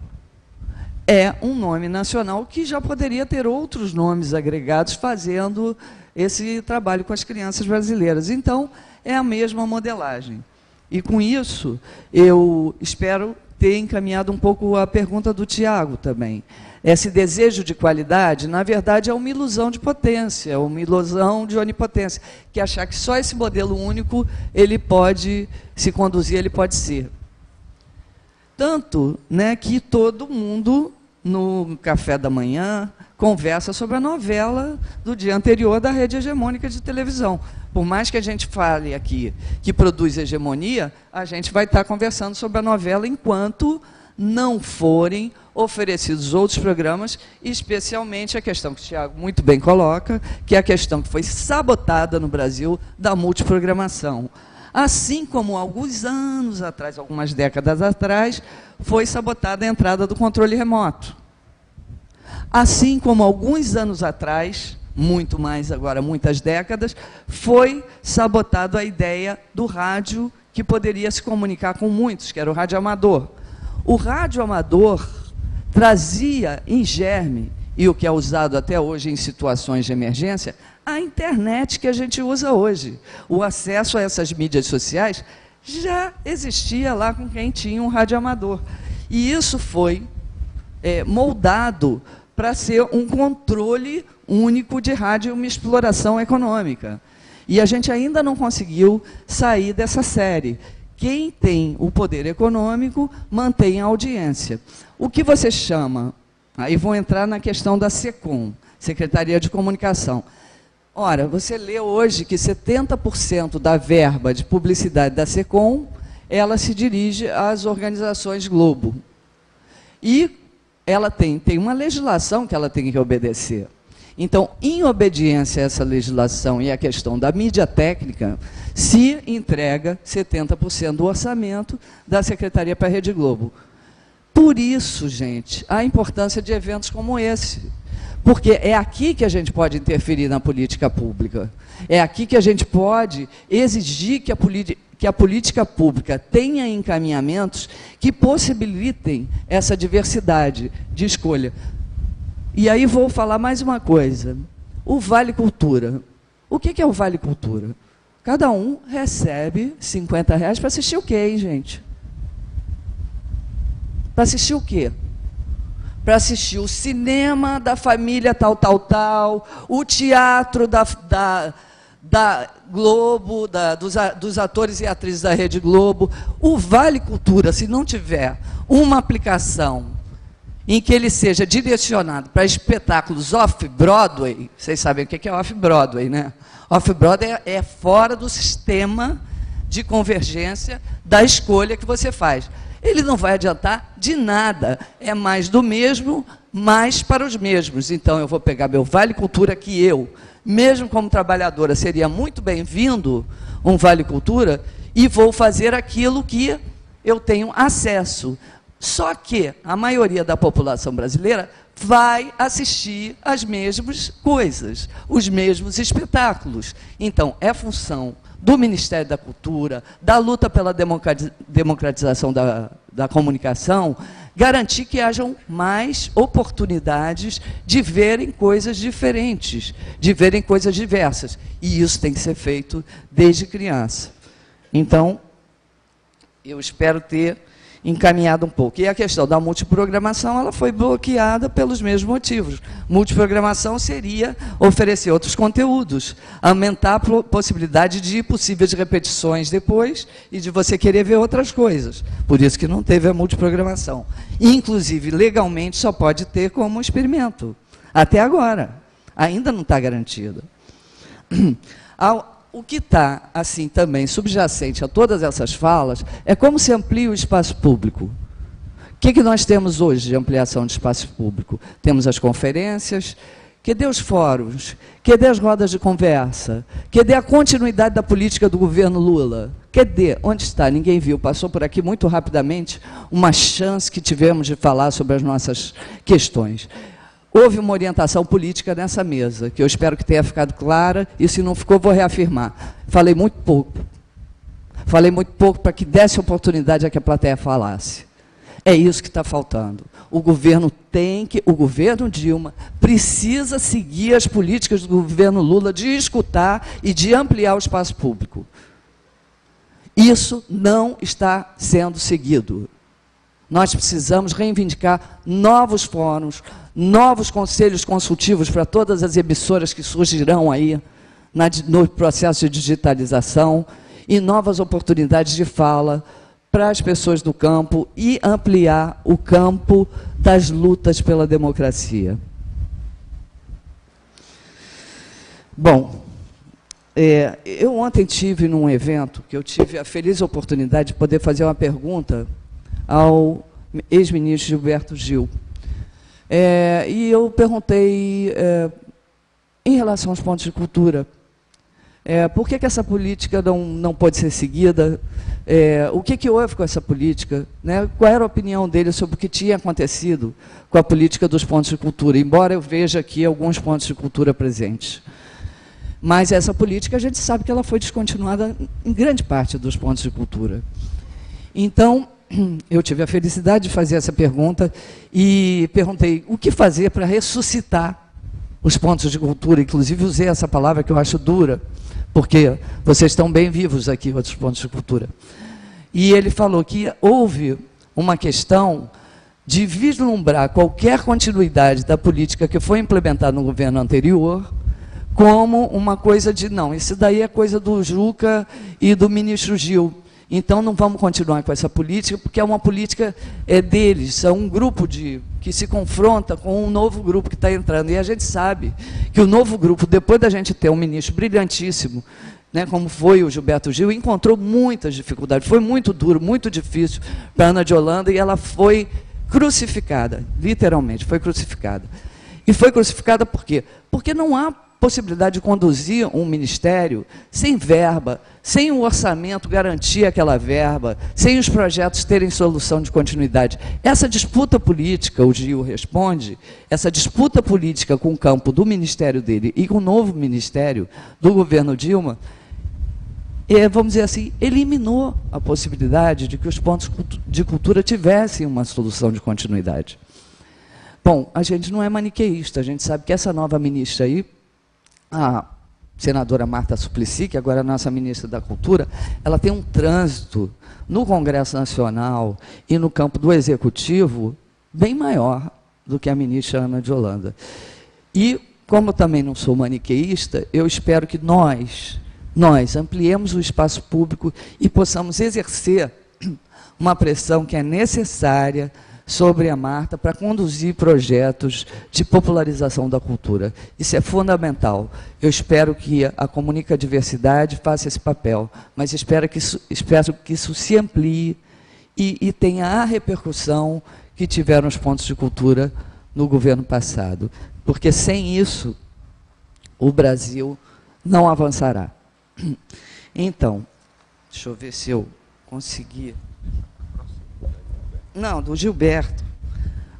é um nome nacional que já poderia ter outros nomes agregados fazendo esse trabalho com as crianças brasileiras. Então, é a mesma modelagem. E, com isso, eu espero ter encaminhado um pouco a pergunta do Tiago também. Esse desejo de qualidade, na verdade, é uma ilusão de potência, uma ilusão de onipotência, que achar que só esse modelo único ele pode se conduzir, ele pode ser. Tanto, né, que todo mundo, no café da manhã, conversa sobre a novela do dia anterior da rede hegemônica de televisão. Por mais que a gente fale aqui que produz hegemonia, a gente vai estar conversando sobre a novela enquanto não forem oferecidos outros programas, especialmente a questão que o Tiago muito bem coloca, que é a questão que foi sabotada no Brasil da multiprogramação. Assim como alguns anos atrás, algumas décadas atrás, foi sabotada a entrada do controle remoto. Assim como alguns anos atrás, muito mais agora, muitas décadas, foi sabotado a ideia do rádio que poderia se comunicar com muitos, que era o rádio amador. O rádio amador trazia em germe, e o que é usado até hoje em situações de emergência, a internet que a gente usa hoje. O acesso a essas mídias sociais já existia lá com quem tinha um rádio amador. E isso foi moldado para ser um controle único de rádio e uma exploração econômica. E a gente ainda não conseguiu sair dessa série. Quem tem o poder econômico mantém a audiência. O que você chama, aí vou entrar na questão da SECOM, Secretaria de Comunicação. Ora, você lê hoje que 70% da verba de publicidade da SECOM, ela se dirige às organizações Globo. E ela tem uma legislação que ela tem que obedecer. Então, em obediência a essa legislação e a questão da mídia técnica, se entrega 70% do orçamento da Secretaria para a Rede Globo. Por isso, gente, a importância de eventos como esse. Porque é aqui que a gente pode interferir na política pública. É aqui que a gente pode exigir que a política pública tenha encaminhamentos que possibilitem essa diversidade de escolha. E aí vou falar mais uma coisa. O Vale Cultura. O que é o Vale Cultura? Cada um recebe R$50 para assistir o quê, hein, gente? Para assistir o quê? para assistir o cinema da família tal, tal, tal, o teatro da Globo, dos atores e atrizes da Rede Globo. O Vale Cultura, se não tiver uma aplicação em que ele seja direcionado para espetáculos off-Broadway, vocês sabem o que é off-Broadway, né? Off-Broadway é fora do sistema de convergência da escolha que você faz. Ele não vai adiantar de nada, é mais do mesmo, mais para os mesmos. Então, eu vou pegar meu Vale Cultura, que eu, mesmo como trabalhadora, seria muito bem-vindo, um Vale Cultura, e vou fazer aquilo que eu tenho acesso. Só que a maioria da população brasileira vai assistir as mesmas coisas, os mesmos espetáculos. Então, é função do Ministério da Cultura, da luta pela democratização da comunicação, garantir que hajam mais oportunidades de verem coisas diferentes, de verem coisas diversas. E isso tem que ser feito desde criança. Então, eu espero ter encaminhado um pouco. E a questão da multiprogramação, ela foi bloqueada pelos mesmos motivos. Multiprogramação seria oferecer outros conteúdos, aumentar a possibilidade de possíveis repetições depois e de você querer ver outras coisas. Por isso que não teve a multiprogramação. Inclusive, legalmente, só pode ter como experimento. Até agora. Ainda não está garantido. O que está, assim, também subjacente a todas essas falas é como se amplia o espaço público. O que nós temos hoje de ampliação de espaço público? Temos as conferências, cadê os fóruns, cadê as rodas de conversa, cadê a continuidade da política do governo Lula? Cadê? Onde está? Ninguém viu. Passou por aqui muito rapidamente uma chance que tivemos de falar sobre as nossas questões. Houve uma orientação política nessa mesa, que eu espero que tenha ficado clara, e se não ficou, vou reafirmar. Falei muito pouco. Falei muito pouco para que desse oportunidade a que a plateia falasse. É isso que está faltando. O governo Dilma precisa seguir as políticas do governo Lula de escutar e de ampliar o espaço público. Isso não está sendo seguido. Nós precisamos reivindicar novos fóruns, novos conselhos consultivos para todas as emissoras que surgirão aí no processo de digitalização e novas oportunidades de fala para as pessoas do campo e ampliar o campo das lutas pela democracia. Bom, eu ontem tive num evento que eu tive a feliz oportunidade de poder fazer uma pergunta ao ex-ministro Gilberto Gil. E eu perguntei, em relação aos pontos de cultura, por que essa política não pode ser seguida, o que houve com essa política, né? Qual era a opinião dele sobre o que tinha acontecido com a política dos pontos de cultura, embora eu veja aqui alguns pontos de cultura presentes. Mas essa política, a gente sabe que ela foi descontinuada em grande parte dos pontos de cultura. Então, eu tive a felicidade de fazer essa pergunta e perguntei o que fazer para ressuscitar os pontos de cultura. Inclusive, usei essa palavra que eu acho dura, porque vocês estão bem vivos aqui, outros pontos de cultura. E ele falou que houve uma questão de vislumbrar qualquer continuidade da política que foi implementada no governo anterior como uma coisa de, não, isso daí é coisa do Juca e do ministro Gil. Então, não vamos continuar com essa política, porque é uma política deles, são um grupo que se confronta com um novo grupo que está entrando. E a gente sabe que o novo grupo, depois da gente ter um ministro brilhantíssimo, né, como foi o Gilberto Gil, encontrou muitas dificuldades. Foi muito duro, muito difícil para a Ana de Holanda, e ela foi crucificada, literalmente, foi crucificada. E foi crucificada por quê? Porque não há possibilidade de conduzir um ministério sem verba, sem o orçamento garantir aquela verba, sem os projetos terem solução de continuidade. Essa disputa política, o Gil responde, essa disputa política com o campo do ministério dele e com o novo ministério do governo Dilma, vamos dizer assim, eliminou a possibilidade de que os pontos de cultura tivessem uma solução de continuidade. Bom, a gente não é maniqueísta, a gente sabe que essa nova ministra aí, a senadora Marta Suplicy, que agora é a nossa ministra da Cultura, ela tem um trânsito no Congresso Nacional e no campo do Executivo bem maior do que a ministra Ana de Holanda. E, como também não sou maniqueísta, eu espero que nós ampliemos o espaço público e possamos exercer uma pressão que é necessária sobre a Marta para conduzir projetos de popularização da cultura. Isso é fundamental. Eu espero que a Comunica Diversidade faça esse papel, mas espero que isso se amplie e tenha a repercussão que tiveram os pontos de cultura no governo passado. Porque sem isso, o Brasil não avançará. Então, deixa eu ver se eu consegui. Não, do Gilberto.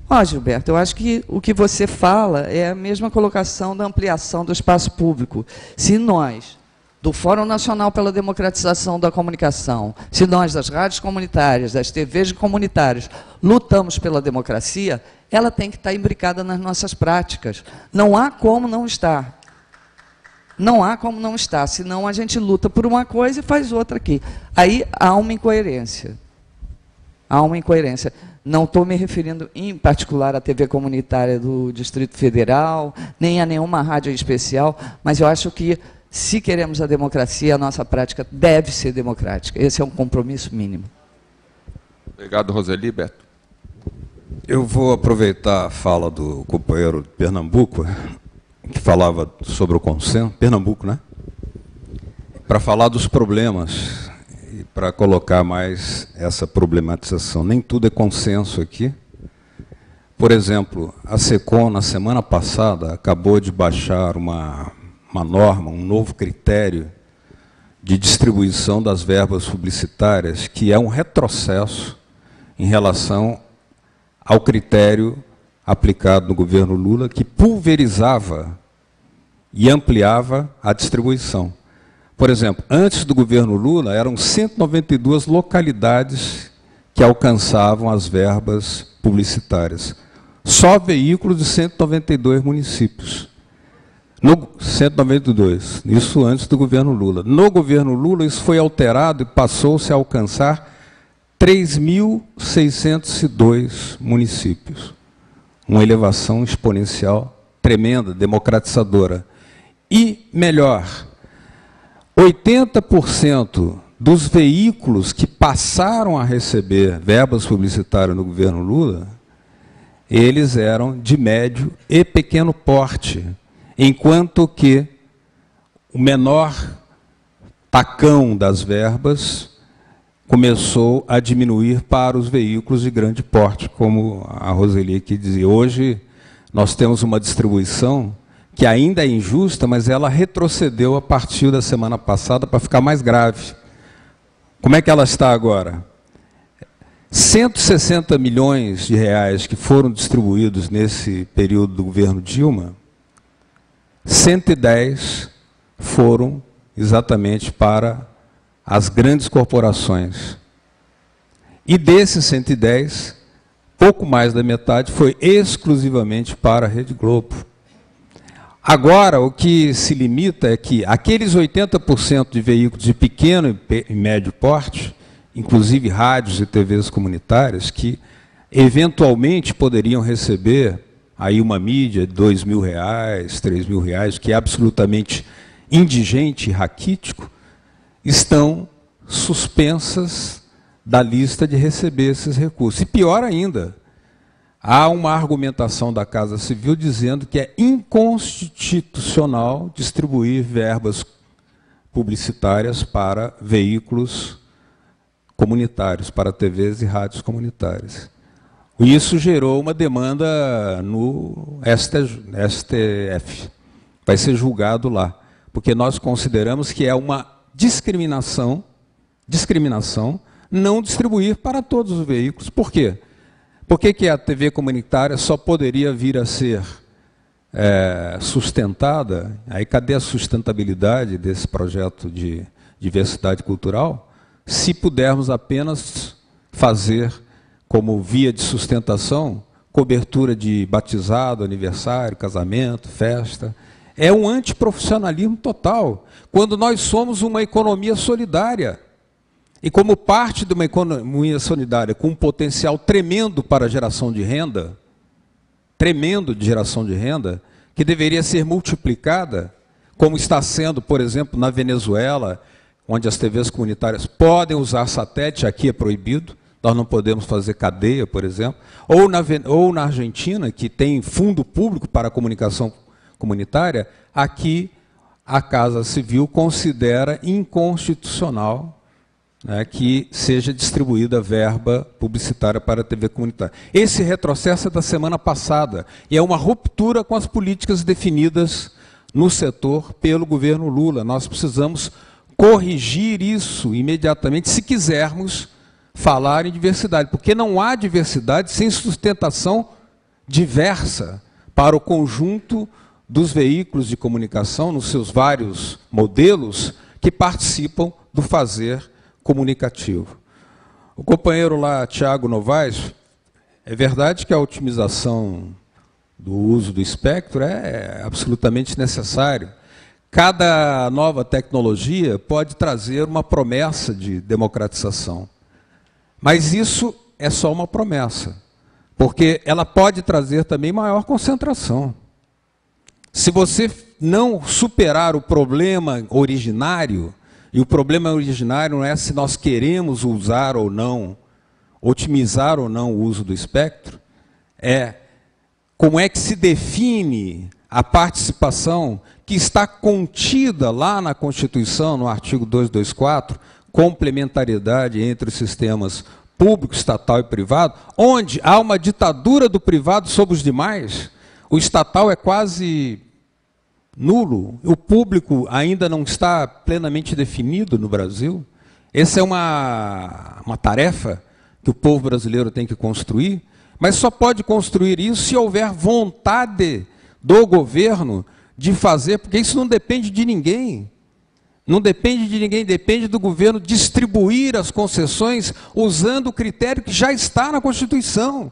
Ó, Gilberto, eu acho que o que você fala é a mesma colocação da ampliação do espaço público. Se nós, do Fórum Nacional pela Democratização da Comunicação, se nós, das rádios comunitárias, das TVs comunitárias, lutamos pela democracia, ela tem que estar imbricada nas nossas práticas. Não há como não estar. Não há como não estar, senão a gente luta por uma coisa e faz outra aqui. Aí há uma incoerência. Há uma incoerência. Não estou me referindo, em particular, à TV comunitária do Distrito Federal, nem a nenhuma rádio especial, mas eu acho que, se queremos a democracia, a nossa prática deve ser democrática. Esse é um compromisso mínimo. Obrigado, Roseli. Beto. Eu vou aproveitar a fala do companheiro de Pernambuco, que falava sobre o consenso, Pernambuco, né? Para falar dos problemas e para colocar mais essa problematização. Nem tudo é consenso aqui. Por exemplo, a SECOM, na semana passada, acabou de baixar uma norma, um novo critério de distribuição das verbas publicitárias, que é um retrocesso em relação ao critério aplicado no governo Lula, que pulverizava e ampliava a distribuição. Por exemplo, antes do governo Lula, eram 192 localidades que alcançavam as verbas publicitárias. Só veículos de 192 municípios. 192, isso antes do governo Lula. No governo Lula, isso foi alterado e passou-se a alcançar 3.602 municípios. Uma elevação exponencial tremenda, democratizadora. E, melhor, 80% dos veículos que passaram a receber verbas publicitárias no governo Lula, eles eram de médio e pequeno porte, enquanto que o menor tacão das verbas começou a diminuir para os veículos de grande porte, como a Roseli aqui dizia. Hoje nós temos uma distribuição que ainda é injusta, mas ela retrocedeu a partir da semana passada para ficar mais grave. Como é que ela está agora? 160 milhões de reais que foram distribuídos nesse período do governo Dilma, 110 foram exatamente para as grandes corporações. E desses 110, pouco mais da metade foi exclusivamente para a Rede Globo. Agora, o que se limita é que aqueles 80% de veículos de pequeno e médio porte, inclusive rádios e TVs comunitárias, que eventualmente poderiam receber aí uma mídia de R$2.000, R$3.000, que é absolutamente indigente e raquítico, estão suspensas da lista de receber esses recursos. E pior ainda, há uma argumentação da Casa Civil dizendo que é inconstitucional distribuir verbas publicitárias para veículos comunitários, para TVs e rádios comunitárias. Isso gerou uma demanda no STF. Vai ser julgado lá, porque nós consideramos que é uma discriminação não distribuir para todos os veículos. Por quê? Por que a TV comunitária só poderia vir a ser sustentada? Aí cadê a sustentabilidade desse projeto de diversidade cultural? Se pudermos apenas fazer como via de sustentação cobertura de batizado, aniversário, casamento, festa. É um antiprofissionalismo total, quando nós somos uma economia solidária. E como parte de uma economia solidária com um potencial tremendo para a geração de renda, tremendo de geração de renda, que deveria ser multiplicada, como está sendo, por exemplo, na Venezuela, onde as TVs comunitárias podem usar satélite, aqui é proibido, nós não podemos fazer cadeia, por exemplo, ou na Argentina, que tem fundo público para a comunicação comunitária, aqui a Casa Civil considera inconstitucional, né, que seja distribuída verba publicitária para a TV comunitária. Esse retrocesso é da semana passada, e é uma ruptura com as políticas definidas no setor pelo governo Lula. Nós precisamos corrigir isso imediatamente, se quisermos falar em diversidade, porque não há diversidade sem sustentação diversa para o conjunto dos veículos de comunicação, nos seus vários modelos, que participam do fazer comunicativo. O companheiro lá, Tiago Novaes, é verdade que a otimização do uso do espectro é absolutamente necessário. Cada nova tecnologia pode trazer uma promessa de democratização. Mas isso é só uma promessa, porque ela pode trazer também maior concentração. Se você não superar o problema originário, e o problema originário não é se nós queremos usar ou não, otimizar ou não o uso do espectro, é como é que se define a participação que está contida lá na Constituição, no artigo 224, complementariedade entre os sistemas público, estatal e privado, onde há uma ditadura do privado sobre os demais. O estatal é quase nulo, o público ainda não está plenamente definido no Brasil. Essa é uma tarefa que o povo brasileiro tem que construir, mas só pode construir isso se houver vontade do governo de fazer, porque isso não depende de ninguém. Não depende de ninguém, depende do governo distribuir as concessões usando o critério que já está na Constituição.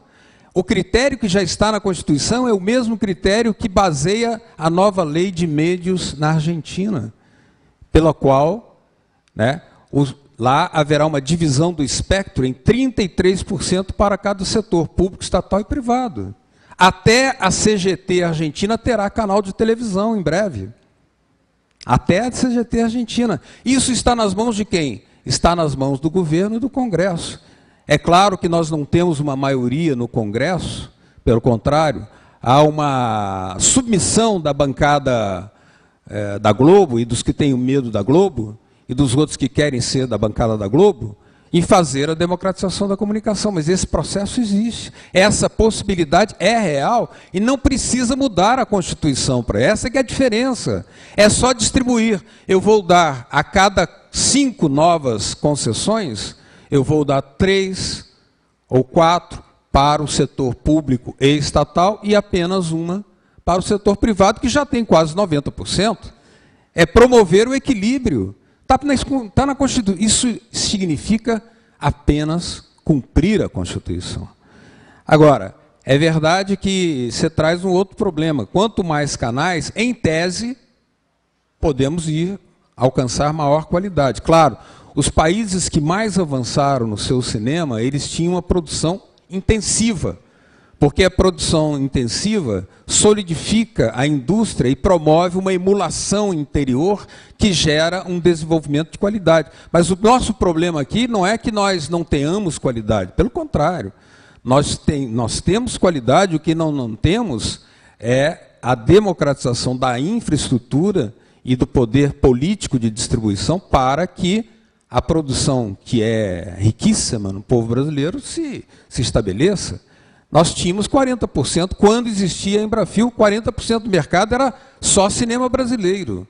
O critério que já está na Constituição é o mesmo critério que baseia a nova lei de médios na Argentina, pela qual, né, lá haverá uma divisão do espectro em 33% para cada setor, público, estatal e privado. Até a CGT Argentina terá canal de televisão em breve. Até a CGT Argentina. Isso está nas mãos de quem? Está nas mãos do governo e do Congresso. É claro que nós não temos uma maioria no Congresso, pelo contrário, há uma submissão da bancada da Globo e dos que têm medo da Globo e dos outros que querem ser da bancada da Globo, em fazer a democratização da comunicação. Mas esse processo existe, essa possibilidade é real e não precisa mudar a Constituição para essa que é a diferença. É só distribuir. Eu vou dar a cada 5 novas concessões, eu vou dar 3 ou 4 para o setor público e estatal e apenas uma para o setor privado, que já tem quase 90%. É promover o equilíbrio. Está na Constituição. Isso significa apenas cumprir a Constituição. Agora, é verdade que você traz um outro problema. Quanto mais canais, em tese, podemos alcançar maior qualidade. Claro, os países que mais avançaram no seu cinema, eles tinham uma produção intensiva, porque a produção intensiva solidifica a indústria e promove uma emulação interior que gera um desenvolvimento de qualidade. Mas o nosso problema aqui não é que nós não tenhamos qualidade, pelo contrário, nós temos qualidade, o que não temos é a democratização da infraestrutura e do poder político de distribuição para que a produção, que é riquíssima no povo brasileiro, se estabeleça. Nós tínhamos 40%, quando existia a Embrafil, 40% do mercado era só cinema brasileiro.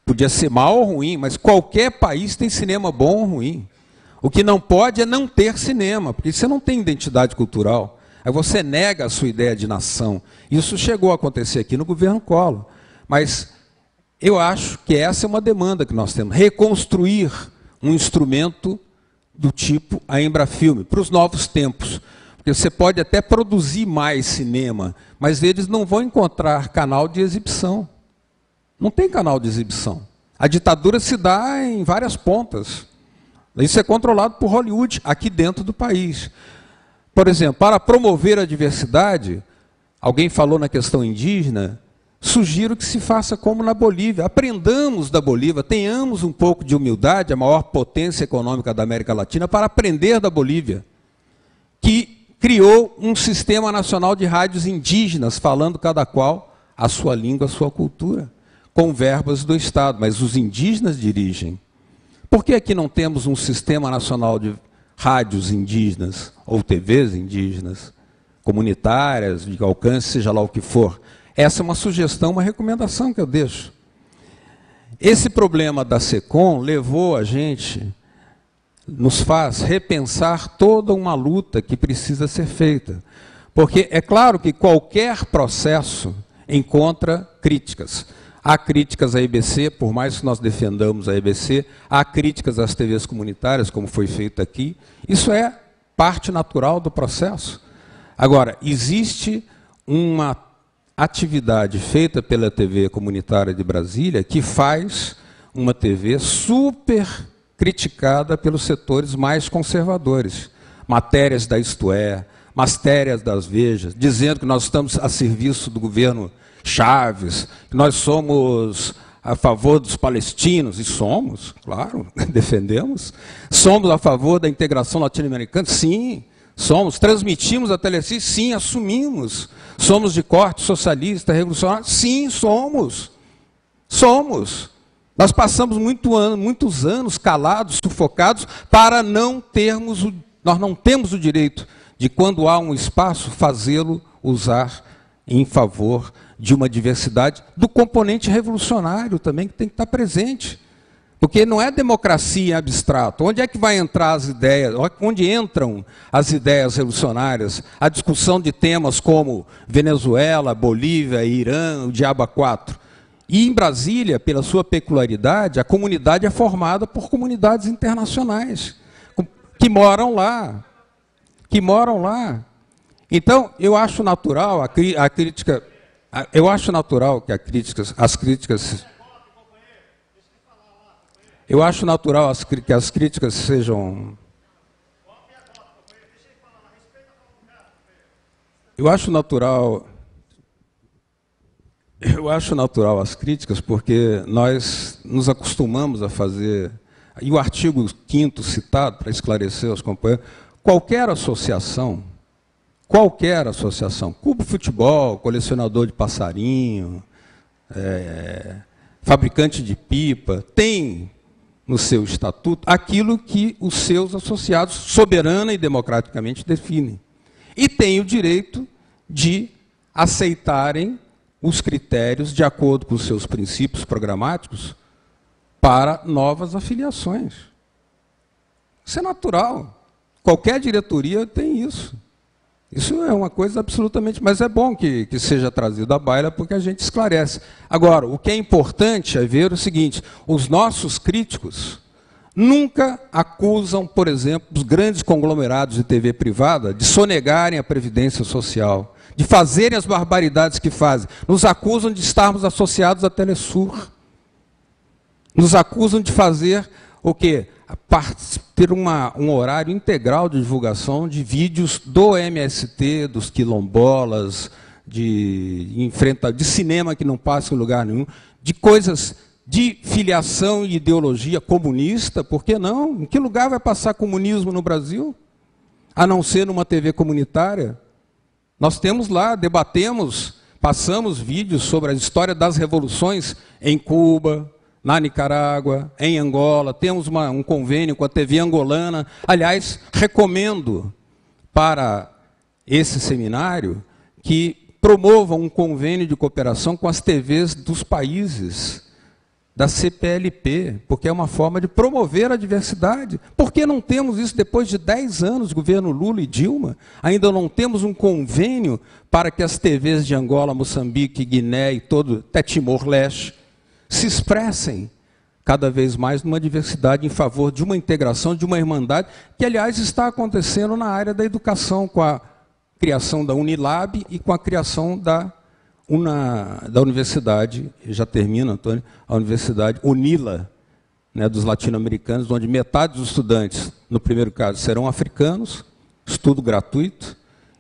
Podia ser mal ou ruim, mas qualquer país tem cinema bom ou ruim. O que não pode é não ter cinema, porque você não tem identidade cultural. Aí você nega a sua ideia de nação. Isso chegou a acontecer aqui no governo Collor. Mas eu acho que essa é uma demanda que nós temos. Reconstruir um instrumento do tipo a Embrafilme, para os novos tempos. Porque você pode até produzir mais cinema, mas eles não vão encontrar canal de exibição. Não tem canal de exibição. A ditadura se dá em várias pontas. Isso é controlado por Hollywood, aqui dentro do país. Por exemplo, para promover a diversidade, alguém falou na questão indígena, sugiro que se faça como na Bolívia. Aprendamos da Bolívia, tenhamos um pouco de humildade, a maior potência econômica da América Latina, para aprender da Bolívia, que criou um sistema nacional de rádios indígenas, falando cada qual a sua língua, a sua cultura, com verbas do Estado, mas os indígenas dirigem. Por que aqui não temos um sistema nacional de rádios indígenas, ou TVs indígenas, comunitárias, de alcance, seja lá o que for? Essa é uma sugestão, uma recomendação que eu deixo. Esse problema da SECOM levou a gente, nos faz repensar toda uma luta que precisa ser feita. Porque é claro que qualquer processo encontra críticas. Há críticas à EBC, por mais que nós defendamos a EBC, há críticas às TVs comunitárias, como foi feito aqui. Isso é parte natural do processo. Agora, existe uma atividade feita pela TV comunitária de Brasília que faz uma TV super criticada pelos setores mais conservadores. Matérias da Isto É, matérias das Vejas, dizendo que nós estamos a serviço do governo Chaves, que nós somos a favor dos palestinos, e somos, claro, defendemos. Somos a favor da integração latino-americana, sim. Somos. Transmitimos a Telecine, sim, assumimos. Somos de corte socialista, revolucionário, sim, somos. Somos. Nós passamos muitos anos calados, sufocados, para não termos nós não temos o direito de, quando há um espaço, fazê-lo usar em favor de uma diversidade, do componente revolucionário também, que tem que estar presente. Porque não é democracia em abstrato. Onde é que vai entrar as ideias? Onde entram as ideias revolucionárias? A discussão de temas como Venezuela, Bolívia, Irã, o Diabo a quatro. E em Brasília, pela sua peculiaridade, a comunidade é formada por comunidades internacionais, que moram lá. Que moram lá. Então, eu acho natural a crítica... Eu acho natural que as críticas... Eu acho natural que as críticas sejam... Eu acho natural as críticas porque nós nos acostumamos a fazer... E o artigo 5º citado, para esclarecer aos companheiros, qualquer associação, clube de futebol, colecionador de passarinho, fabricante de pipa, tem no seu estatuto aquilo que os seus associados soberana e democraticamente definem. E tem o direito de aceitarem os critérios de acordo com os seus princípios programáticos para novas afiliações. Isso é natural. Qualquer diretoria tem isso. Isso é uma coisa absolutamente... Mas é bom que seja trazido à baila, porque a gente esclarece. Agora, o que é importante é ver o seguinte: os nossos críticos nunca acusam, por exemplo, os grandes conglomerados de TV privada de sonegarem a previdência social, de fazerem as barbaridades que fazem. Nos acusam de estarmos associados à Telesur. Nos acusam de fazer o quê? Ter um horário integral de divulgação de vídeos do MST, dos quilombolas, de cinema que não passa em lugar nenhum, de coisas de filiação e ideologia comunista, por que não? Em que lugar vai passar comunismo no Brasil? A não ser numa TV comunitária? Nós temos lá, debatemos, passamos vídeos sobre a história das revoluções em Cuba, na Nicarágua, em Angola, temos um convênio com a TV angolana. Aliás, recomendo para esse seminário que promovam um convênio de cooperação com as TVs dos países da CPLP, porque é uma forma de promover a diversidade. Por que não temos isso depois de 10 anos, governo Lula e Dilma? Ainda não temos um convênio para que as TVs de Angola, Moçambique, Guiné e até Timor-Leste se expressem cada vez mais numa diversidade em favor de uma integração, de uma irmandade, que, aliás, está acontecendo na área da educação, com a criação da Unilab e com a criação da universidade, já termina, Antônio, a Universidade Unila, né, dos latino-americanos, onde metade dos estudantes, no primeiro caso, serão africanos, estudo gratuito,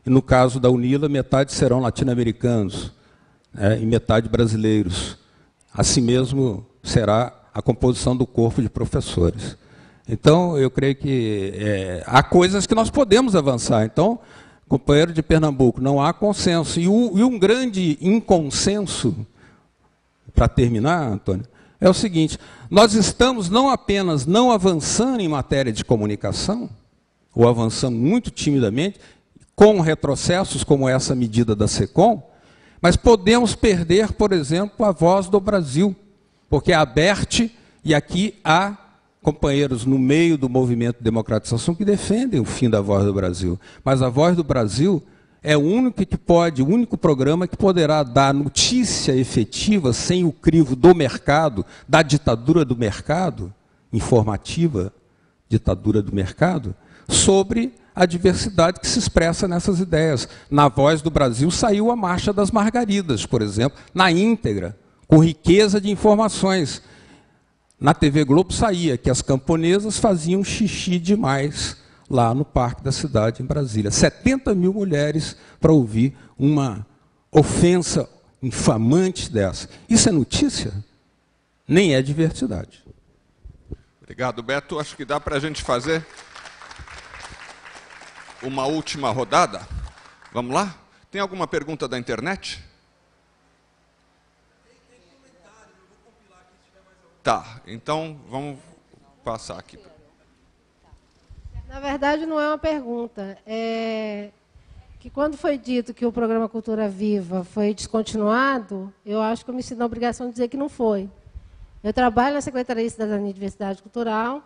e no caso da UNILA, metade serão latino-americanos, e metade brasileiros. Assim mesmo será a composição do corpo de professores. Então, eu creio que há coisas que nós podemos avançar. Então, companheiro de Pernambuco, não há consenso. E um grande inconsenso, para terminar, Antônio, é o seguinte: nós estamos não apenas não avançando em matéria de comunicação, ou avançando muito timidamente, com retrocessos como essa medida da SECOM, mas podemos perder, por exemplo, a voz do Brasil, porque a ABERT, e aqui há companheiros no meio do movimento de democratização que defendem o fim da Voz do Brasil, mas a Voz do Brasil é o único programa que poderá dar notícia efetiva, sem o crivo do mercado, da ditadura do mercado, informativa ditadura do mercado, sobre a diversidade que se expressa nessas ideias. Na Voz do Brasil saiu a Marcha das Margaridas, por exemplo, na íntegra, com riqueza de informações. Na TV Globo saía que as camponesas faziam xixi demais lá no Parque da Cidade, em Brasília. 70 mil mulheres para ouvir uma ofensa infamante dessa. Isso é notícia? Nem é diversidade. Obrigado, Beto. Acho que dá para a gente fazer uma última rodada. Vamos lá? Tem alguma pergunta da internet? Tá, então vamos passar aqui. Na verdade, não é uma pergunta. É que quando foi dito que o programa Cultura Viva foi descontinuado, eu acho que eu me sinto na obrigação de dizer que não foi. Eu trabalho na Secretaria de Cidadania e Diversidade Cultural,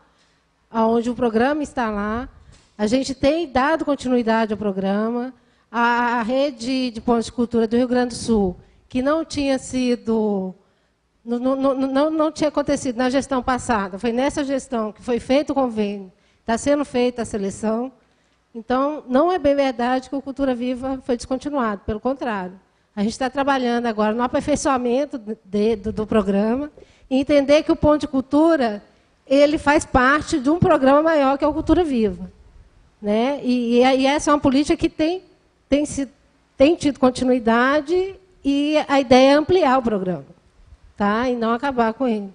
onde o programa está lá. A gente tem dado continuidade ao programa. A rede de pontos de cultura do Rio Grande do Sul, que não tinha sido... Não tinha acontecido na gestão passada, foi nessa gestão que foi feito o convênio, está sendo feita a seleção. Então, não é bem verdade que o Cultura Viva foi descontinuado, pelo contrário. A gente está trabalhando agora no aperfeiçoamento do programa e entender que o Ponto de Cultura ele faz parte de um programa maior que é o Cultura Viva. Né? E essa é uma política que tem tido continuidade e a ideia é ampliar o programa. Tá? E não acabar com ele.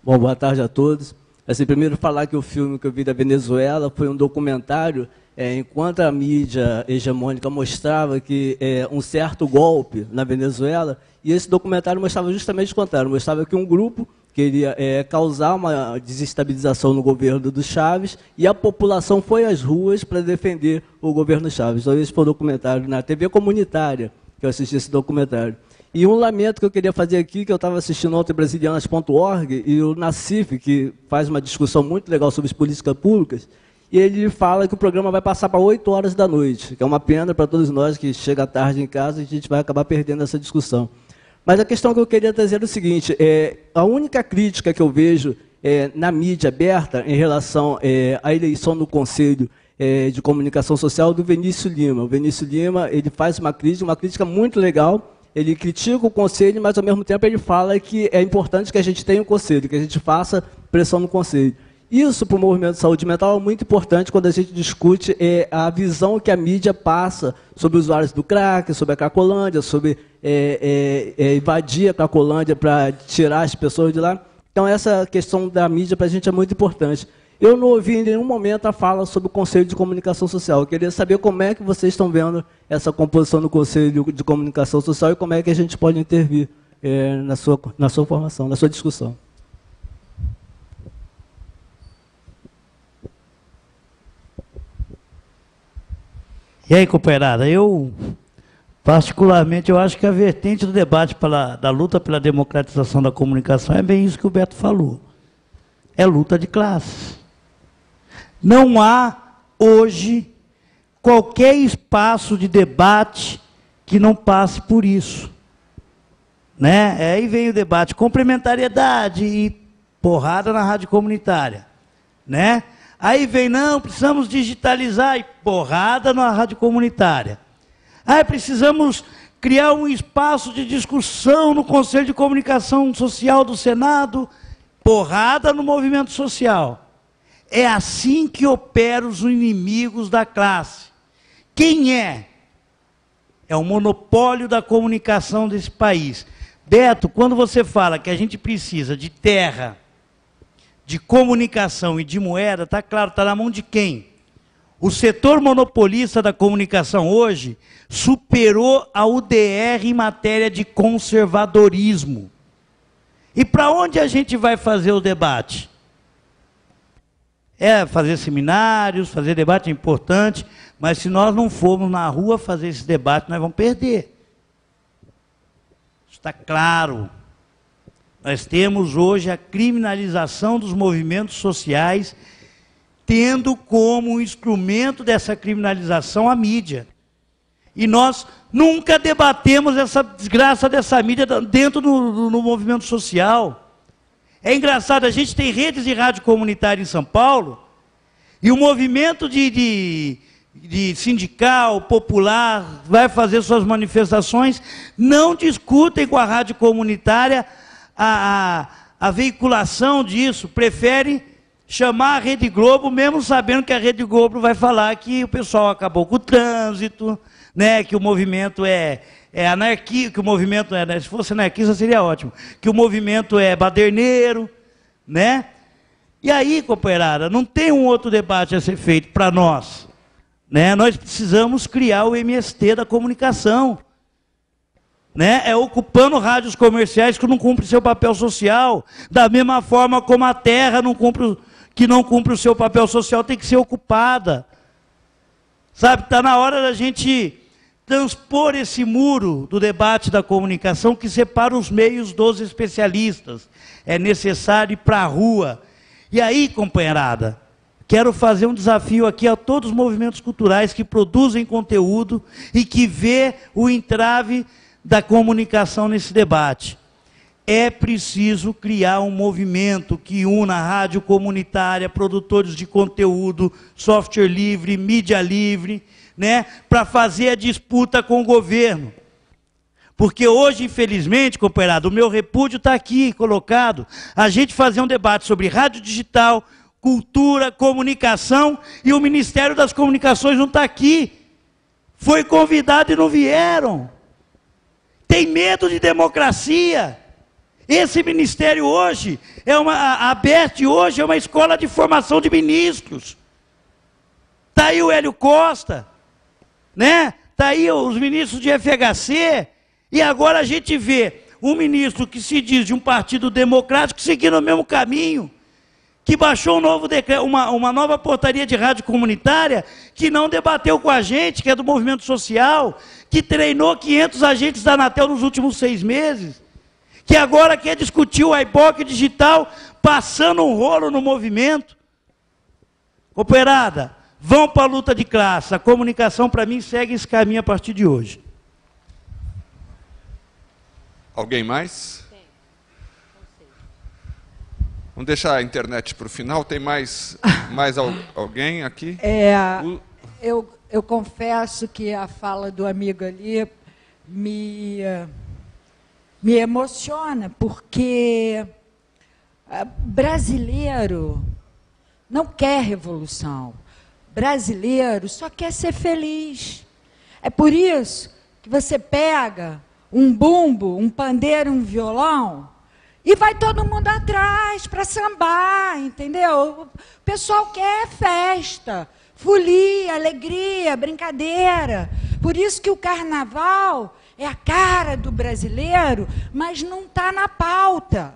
Bom, boa tarde a todos. Assim, primeiro falar que o filme que eu vi da Venezuela foi um documentário, enquanto a mídia hegemônica mostrava que um certo golpe na Venezuela, e esse documentário mostrava justamente o contrário, mostrava que um grupo queria causar uma desestabilização no governo do Chávez e a população foi às ruas para defender o governo Chávez. Então, esse foi o documentário na TV comunitária que eu assisti esse documentário. E um lamento que eu queria fazer aqui, que eu estava assistindo ontem brasilianas.org, e o Nassif, que faz uma discussão muito legal sobre as políticas públicas, e ele fala que o programa vai passar para 8 horas da noite, que é uma pena para todos nós que chega tarde em casa e a gente vai acabar perdendo essa discussão. Mas a questão que eu queria trazer é o seguinte, a única crítica que eu vejo na mídia aberta em relação à eleição do Conselho de Comunicação Social do Vinícius Lima. O Vinícius Lima ele faz uma crítica muito legal, ele critica o Conselho, mas ao mesmo tempo ele fala que é importante que a gente tenha um Conselho, que a gente faça pressão no Conselho. Isso, para o movimento de saúde mental, é muito importante quando a gente discute a visão que a mídia passa sobre os usuários do crack, sobre a Cracolândia, sobre invadir a Cracolândia para tirar as pessoas de lá. Então, essa questão da mídia, para a gente, é muito importante. Eu não ouvi em nenhum momento a fala sobre o Conselho de Comunicação Social. Eu queria saber como é que vocês estão vendo essa composição do Conselho de Comunicação Social e como é que a gente pode intervir na sua formação, na sua discussão. E aí, companheirada, particularmente, eu acho que a vertente do debate da luta pela democratização da comunicação é bem isso que o Beto falou. É luta de classes. Não há, hoje, qualquer espaço de debate que não passe por isso. Né? Aí vem o debate complementariedade e porrada na rádio comunitária. Né? Aí vem, não, precisamos digitalizar e porrada na rádio comunitária. Aí precisamos criar um espaço de discussão no Conselho de Comunicação Social do Senado porrada no movimento social. É assim que operam os inimigos da classe. Quem é? É o monopólio da comunicação desse país. Beto, quando você fala que a gente precisa de terra, de comunicação e de moeda, está claro, está na mão de quem? O setor monopolista da comunicação hoje superou a UDR em matéria de conservadorismo. E para onde a gente vai fazer o debate? É fazer seminários, fazer debate é importante, mas se nós não formos na rua fazer esse debate, nós vamos perder. Está claro. Nós temos hoje a criminalização dos movimentos sociais, tendo como instrumento dessa criminalização a mídia. E nós nunca debatemos essa desgraça dessa mídia dentro do movimento social. É engraçado, a gente tem redes de rádio comunitária em São Paulo, e o movimento de sindical, popular, vai fazer suas manifestações, não discutem com a rádio comunitária a veiculação disso, preferem chamar a Rede Globo, mesmo sabendo que a Rede Globo vai falar que o pessoal acabou com o trânsito, né, que o movimento é anarquia, que o movimento é, se fosse anarquista seria ótimo, que o movimento é baderneiro, né? E aí, companheirada, não tem um outro debate a ser feito para nós, né? Nós precisamos criar o MST da comunicação, né? É ocupando rádios comerciais que não cumprem seu papel social, da mesma forma como a terra que não cumpre o seu papel social tem que ser ocupada. Sabe, está na hora da gente transpor esse muro do debate da comunicação que separa os meios dos especialistas. É necessário ir para a rua. E aí, companheirada, quero fazer um desafio aqui a todos os movimentos culturais que produzem conteúdo e que vê o entrave da comunicação nesse debate. É preciso criar um movimento que una a rádio comunitária, produtores de conteúdo, software livre, mídia livre, né, para fazer a disputa com o governo. Porque hoje, infelizmente, companheirado, o meu repúdio está aqui colocado, a gente fazer um debate sobre rádio digital, cultura, comunicação, e o Ministério das Comunicações não está aqui. Foi convidado e não vieram. Tem medo de democracia. Esse ministério hoje, a ABEST hoje é uma escola de formação de ministros. Está aí o Hélio Costa, né? Está aí os ministros de FHC, e agora a gente vê um ministro que se diz de um partido democrático seguindo o mesmo caminho, que baixou um novo decreto, uma nova portaria de rádio comunitária, que não debateu com a gente, que é do movimento social, que treinou 500 agentes da Anatel nos últimos 6 meses, que agora quer discutir o iBook digital, passando um rolo no movimento. Companheirada, vão para a luta de classe. A comunicação, para mim, segue esse caminho a partir de hoje. Alguém mais? Vamos deixar a internet para o final. Tem mais alguém aqui? Eu confesso que a fala do amigo ali me emociona, porque brasileiro não quer revolução. Brasileiro só quer ser feliz. É por isso que você pega um bumbo, um pandeiro, um violão, e vai todo mundo atrás para sambar, entendeu? O pessoal quer festa, folia, alegria, brincadeira. Por isso que o carnaval é a cara do brasileiro, mas não está na pauta.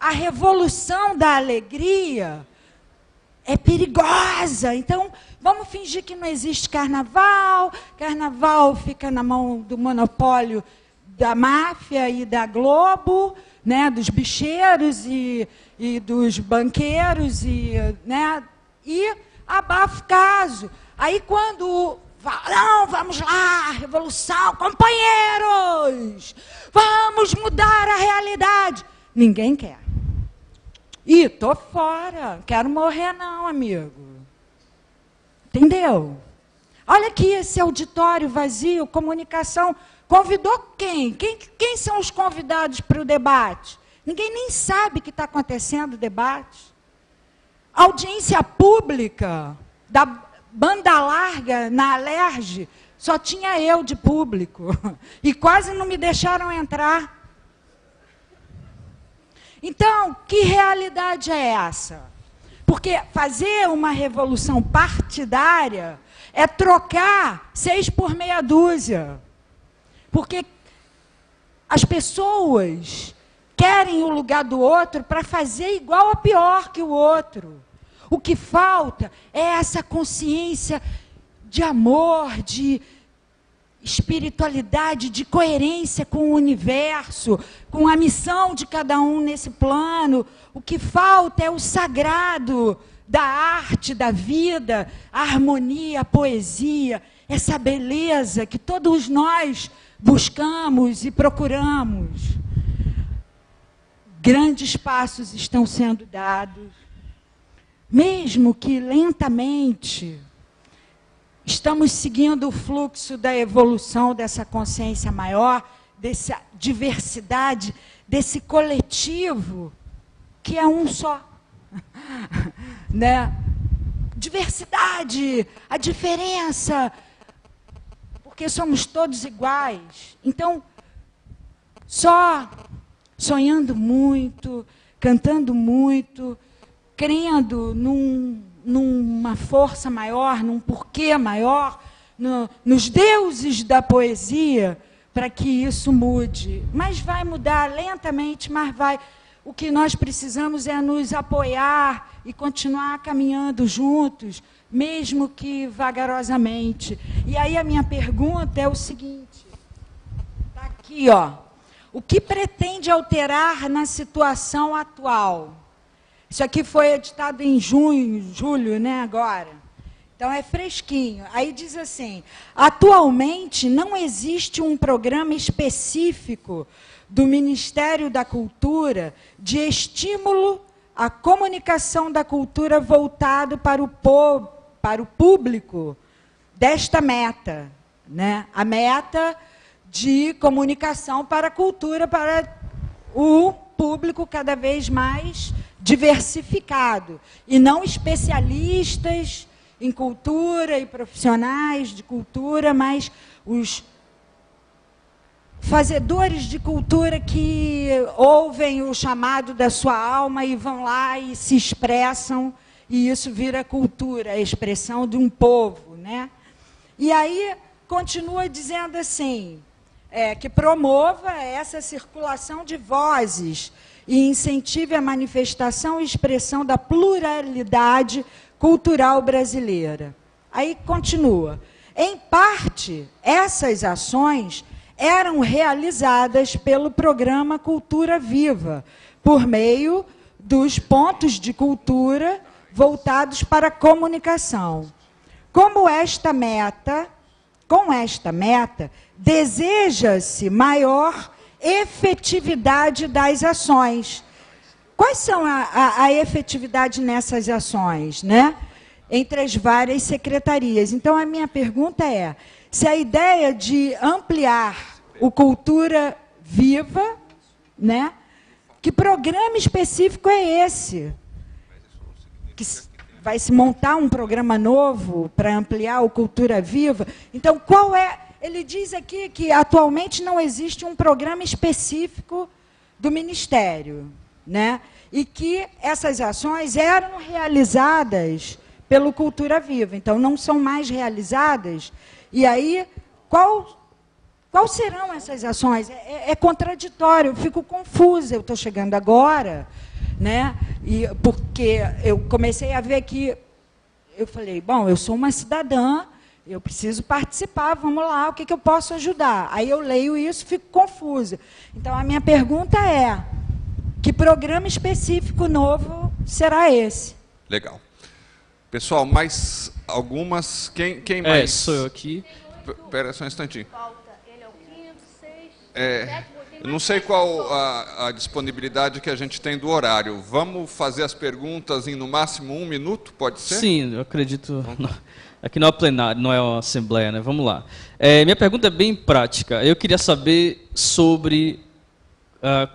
A revolução da alegria é perigosa. Então, vamos fingir que não existe carnaval. Carnaval fica na mão do monopólio da máfia e da Globo, né, dos bicheiros e dos banqueiros, né, e abafa o caso. Aí, quando... Não, vamos lá, revolução, companheiros! Vamos mudar a realidade. Ninguém quer. Ih, tô fora, quero morrer não, amigo. Entendeu? Olha aqui esse auditório vazio, comunicação. Convidou quem? Quem são os convidados para o debate? Ninguém nem sabe que está acontecendo o debate. Audiência pública da banda larga na Alerj, só tinha eu de público. E quase não me deixaram entrar. Então, que realidade é essa? Porque fazer uma revolução partidária é trocar 6 por meia dúzia. Porque as pessoas querem o lugar do outro para fazer igual ou pior que o outro. O que falta é essa consciência de amor, de espiritualidade, de coerência com o universo, com a missão de cada um nesse plano. O que falta é o sagrado da arte, da vida, a harmonia, a poesia, essa beleza que todos nós buscamos e procuramos. Grandes passos estão sendo dados, mesmo que lentamente. Estamos seguindo o fluxo da evolução dessa consciência maior, dessa diversidade, desse coletivo, que é um só. Né? Diversidade, a diferença, porque somos todos iguais. Então, só sonhando muito, cantando muito, crendo numa força maior, num porquê maior, nos deuses da poesia, para que isso mude. Mas vai mudar lentamente, mas vai. O que nós precisamos é nos apoiar e continuar caminhando juntos, mesmo que vagarosamente. E aí a minha pergunta é o seguinte, está aqui, ó. O que pretende alterar na situação atual? Isso aqui foi editado em julho, né, agora. Então, é fresquinho. Aí diz assim, atualmente não existe um programa específico do Ministério da Cultura de estímulo à comunicação da cultura voltado para o público desta meta, né? A meta de comunicação para a cultura, para o público cada vez mais diversificado, e não especialistas em cultura e profissionais de cultura, mas os fazedores de cultura que ouvem o chamado da sua alma e vão lá e se expressam, e isso vira cultura, a expressão de um povo, né? E aí continua dizendo assim, que promova essa circulação de vozes e incentive a manifestação e expressão da pluralidade cultural brasileira. Aí continua. Em parte, essas ações eram realizadas pelo programa Cultura Viva, por meio dos pontos de cultura voltados para a comunicação. Com esta meta, deseja-se maior efetividade das ações. Quais são a efetividade nessas ações, né? Entre as várias secretarias. Então, a minha pergunta é, se a ideia de ampliar o Cultura Viva, né? Que programa específico é esse? Que vai se montar um programa novo para ampliar o Cultura Viva? Então, qual é... Ele diz aqui que atualmente não existe um programa específico do Ministério, né? E que essas ações eram realizadas pelo Cultura Viva, então não são mais realizadas. E aí, qual serão essas ações? É contraditório, eu fico confusa, eu estou chegando agora, né? E porque eu comecei a ver que, eu falei, bom, eu sou uma cidadã, eu preciso participar, vamos lá, o que eu posso ajudar? Aí eu leio isso, fico confusa. Então, a minha pergunta é, que programa específico novo será esse? Legal. Pessoal, mais algumas? Quem mais? Sou eu aqui. Espera só um instantinho. Eu não sei qual a disponibilidade que a gente tem do horário. Vamos fazer as perguntas em, no máximo, 1 minuto, pode ser? Sim, eu acredito... Aqui não é plenário, não é uma assembleia, né? Vamos lá. Minha pergunta é bem prática. Eu queria saber sobre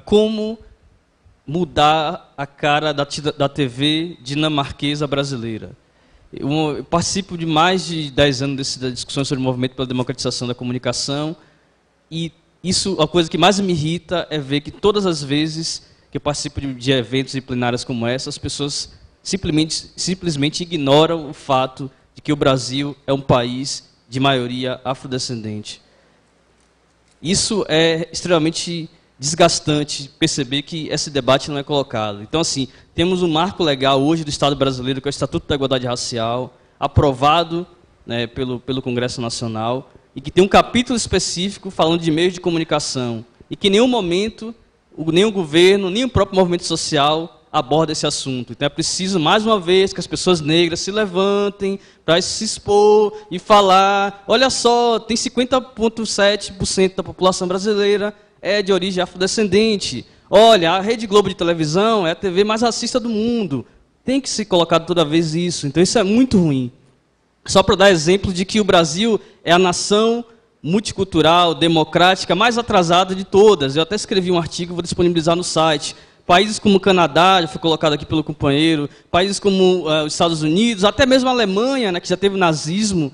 como mudar a cara da TV dinamarquesa brasileira. Eu participo de mais de 10 anos das discussões sobre o movimento pela democratização da comunicação, e isso, a coisa que mais me irrita é ver que todas as vezes que eu participo de eventos e plenárias como essa, as pessoas simplesmente ignoram o fato de que o Brasil é um país de maioria afrodescendente. Isso é extremamente desgastante perceber que esse debate não é colocado. Então, assim, temos um marco legal hoje do Estado brasileiro, que é o Estatuto da Igualdade Racial, aprovado, né, pelo Congresso Nacional, e que tem um capítulo específico falando de meios de comunicação, e que em nenhum momento, nem o governo, nem o próprio movimento social aborda esse assunto. Então é preciso, mais uma vez, que as pessoas negras se levantem para se expor e falar, olha só, tem 50,7% da população brasileira é de origem afrodescendente. Olha, a Rede Globo de televisão é a TV mais racista do mundo. Tem que ser colocado toda vez isso. Então isso é muito ruim. Só para dar exemplo de que o Brasil é a nação multicultural, democrática, mais atrasada de todas. Eu até escrevi um artigo, vou disponibilizar no site. Países como o Canadá, já foi colocado aqui pelo companheiro, países como os Estados Unidos, até mesmo a Alemanha, né, que já teve o nazismo,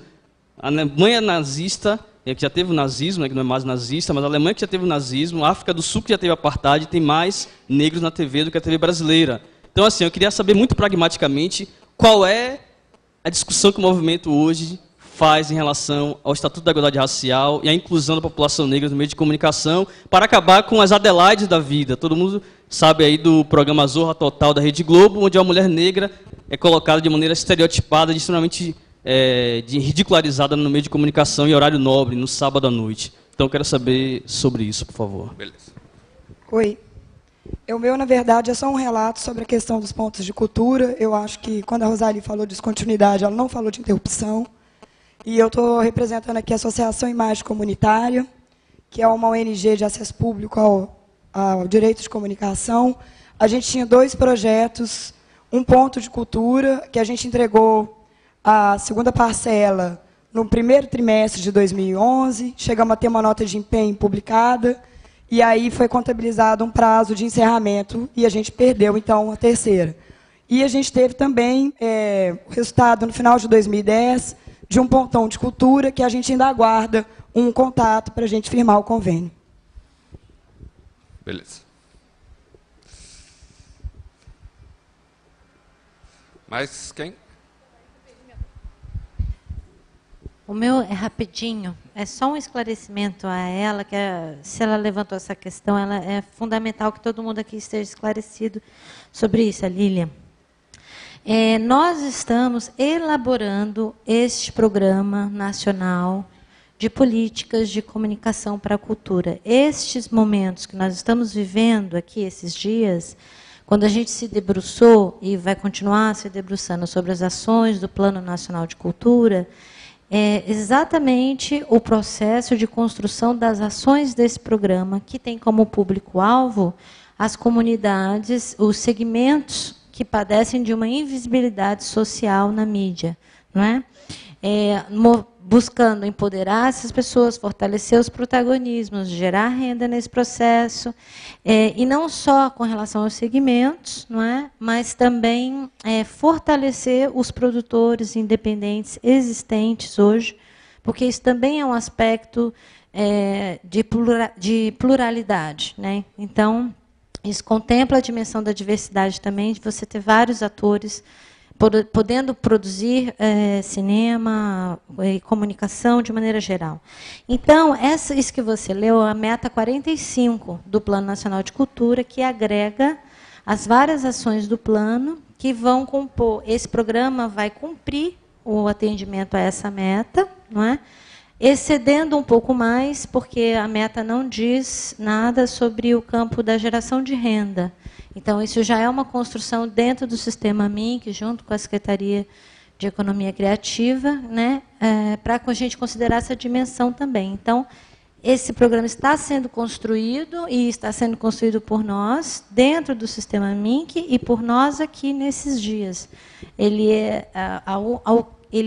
a Alemanha nazista, que já teve o nazismo, né, que não é mais nazista, mas a Alemanha que já teve o nazismo, a África do Sul que já teve apartheid, tem mais negros na TV do que a TV brasileira. Então, assim, eu queria saber muito pragmaticamente qual é a discussão que o movimento hoje faz em relação ao Estatuto da Igualdade Racial e à inclusão da população negra no meio de comunicação para acabar com as Adelaides da vida. Todo mundo sabe aí do programa Zorra Total da Rede Globo, onde a mulher negra é colocada de maneira estereotipada, extremamente ridicularizada no meio de comunicação em horário nobre, no sábado à noite. Então, eu quero saber sobre isso, por favor. Beleza. Oi. O meu, na verdade, é só um relato sobre a questão dos pontos de cultura. Eu acho que, quando a Rosalie falou de descontinuidade, ela não falou de interrupção. E eu estou representando aqui a Associação Imagem Comunitária, que é uma ONG de acesso público ao direito de comunicação. A gente tinha 2 projetos, um ponto de cultura, que a gente entregou a segunda parcela no primeiro trimestre de 2011, chegamos a ter uma nota de empenho publicada, e aí foi contabilizado um prazo de encerramento, e a gente perdeu, então, a terceira. E a gente teve também o resultado, no final de 2010, de um pontão de cultura, que a gente ainda aguarda um contato para a gente firmar o convênio. Beleza. Mais quem? O meu é rapidinho, é só um esclarecimento a ela, que se ela levantou essa questão, ela é fundamental que todo mundo aqui esteja esclarecido sobre isso, a Lília. Nós estamos elaborando este programa nacional de políticas de comunicação para a cultura. Estes momentos que nós estamos vivendo aqui, esses dias, quando a gente se debruçou e vai continuar se debruçando sobre as ações do Plano Nacional de Cultura, é exatamente o processo de construção das ações desse programa, que tem como público-alvo as comunidades, os segmentos que padecem de uma invisibilidade social na mídia, não é? Buscando empoderar essas pessoas, fortalecer os protagonismos, gerar renda nesse processo, e não só com relação aos segmentos, não é? Mas também fortalecer os produtores independentes existentes hoje, porque isso também é um aspecto de pluralidade, né? Então, isso contempla a dimensão da diversidade também, de você ter vários atores podendo produzir cinema e comunicação de maneira geral. Então, isso que você leu é a meta 45 do Plano Nacional de Cultura, que agrega as várias ações do plano que vão compor. Esse programa vai cumprir o atendimento a essa meta, não é? Excedendo um pouco mais, porque a meta não diz nada sobre o campo da geração de renda. Então, isso já é uma construção dentro do sistema MINC, junto com a Secretaria de Economia Criativa, né, para a gente considerar essa dimensão também. Então, esse programa está sendo construído, e está sendo construído por nós, dentro do sistema MINC, e por nós aqui nesses dias. Ele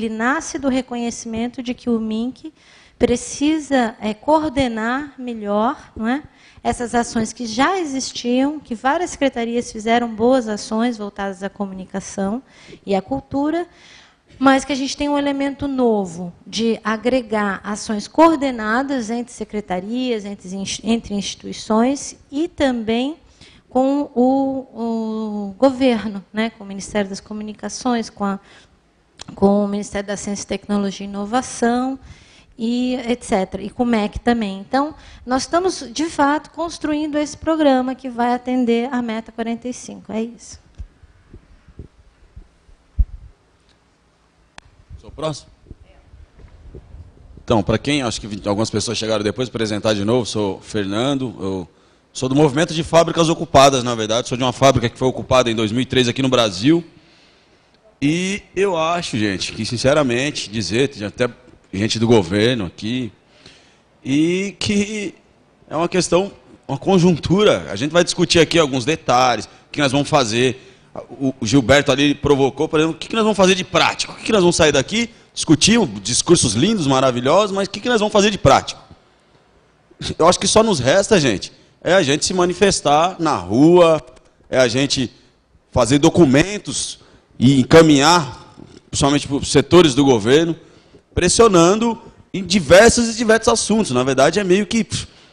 nasce do reconhecimento de que o MINC precisa coordenar melhor, não é? Essas ações que já existiam, que várias secretarias fizeram boas ações voltadas à comunicação e à cultura, mas que a gente tem um elemento novo de agregar ações coordenadas entre secretarias, entre instituições e também com o governo, né, com o Ministério das Comunicações, com o Ministério da Ciência, Tecnologia e Inovação, e etc. E com o MEC também. Então, nós estamos, de fato, construindo esse programa que vai atender a Meta 45. É isso. Sou o próximo? Então, para quem, acho que algumas pessoas chegaram depois, apresentar de novo, sou Fernando, eu sou do movimento de fábricas ocupadas, na verdade, sou de uma fábrica que foi ocupada em 2003 aqui no Brasil, e eu acho, gente, que, sinceramente, dizer, até gente do governo aqui, e que é uma questão, uma conjuntura. A gente vai discutir aqui alguns detalhes, o que nós vamos fazer. O Gilberto ali provocou, por exemplo, o que nós vamos fazer de prático? O que nós vamos sair daqui, discutir discursos lindos, maravilhosos, mas o que nós vamos fazer de prático? Eu acho que só nos resta, gente, é a gente se manifestar na rua, é a gente fazer documentos e encaminhar, principalmente para os setores do governo, pressionando em diversos assuntos. Na verdade, é meio que...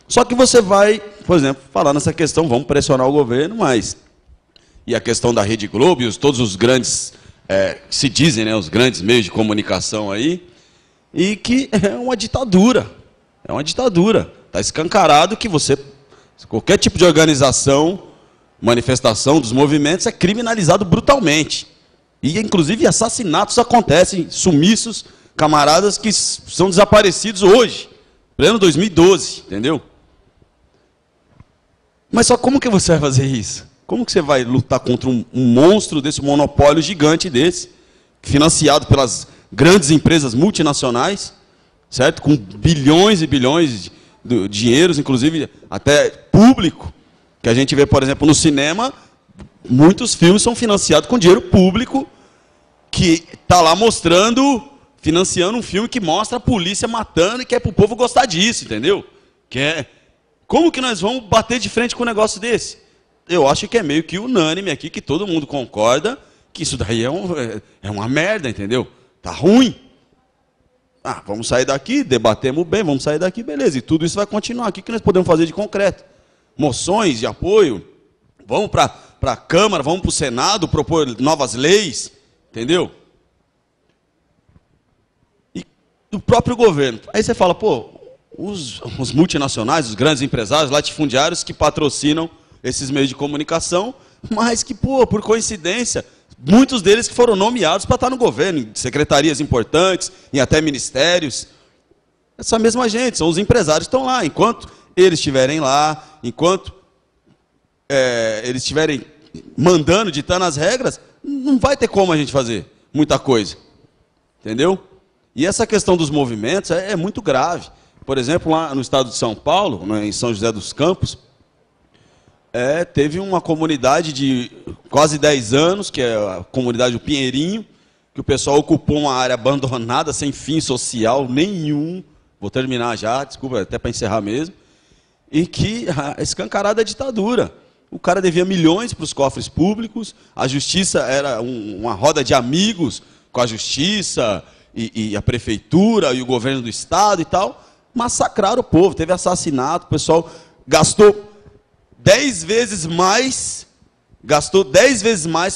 Só que você vai, por exemplo, falar nessa questão, vamos pressionar o governo, mas... E a questão da Rede Globo e todos os grandes, se dizem, né, os grandes meios de comunicação aí, e que é uma ditadura. É uma ditadura. Está escancarado que você... Qualquer tipo de organização, manifestação dos movimentos é criminalizado brutalmente. E, inclusive, assassinatos acontecem, sumiços, camaradas que são desaparecidos hoje, pleno 2012, entendeu? Mas só como que você vai fazer isso? Como que você vai lutar contra um monstro desse, um monopólio gigante desse, financiado pelas grandes empresas multinacionais, certo? Com bilhões e bilhões de dinheiros, inclusive até público, que a gente vê, por exemplo, no cinema, muitos filmes são financiados com dinheiro público, que está lá mostrando... financiando um filme que mostra a polícia matando e que é para o povo gostar disso, entendeu? Como que nós vamos bater de frente com um negócio desse? Eu acho que é meio que unânime aqui, que todo mundo concorda que isso daí é uma merda, entendeu? Tá ruim. Ah, vamos sair daqui, debatemos bem, vamos sair daqui, beleza. E tudo isso vai continuar. O que nós podemos fazer de concreto? Moções de apoio, vamos para a Câmara, vamos para o Senado propor novas leis, entendeu? Do próprio governo. Aí você fala, pô, os multinacionais, os grandes empresários, latifundiários que patrocinam esses meios de comunicação, mas que, pô, por coincidência, muitos deles que foram nomeados para estar no governo, em secretarias importantes, em até ministérios. Essa mesma gente, são os empresários que estão lá. Enquanto eles estiverem lá, enquanto eles estiverem mandando, ditando as regras, não vai ter como a gente fazer muita coisa. Entendeu? E essa questão dos movimentos é muito grave. Por exemplo, lá no estado de São Paulo, em São José dos Campos, teve uma comunidade de quase 10 anos, que é a comunidade do Pinheirinho, que o pessoal ocupou uma área abandonada, sem fim social nenhum. Vou terminar já, desculpa, até para encerrar mesmo. E que escancarada a ditadura. O cara devia milhões para os cofres públicos, a justiça era uma roda de amigos com a justiça... E a prefeitura e o governo do estado e tal, massacraram o povo, teve assassinato, o pessoal gastou 10 vezes mais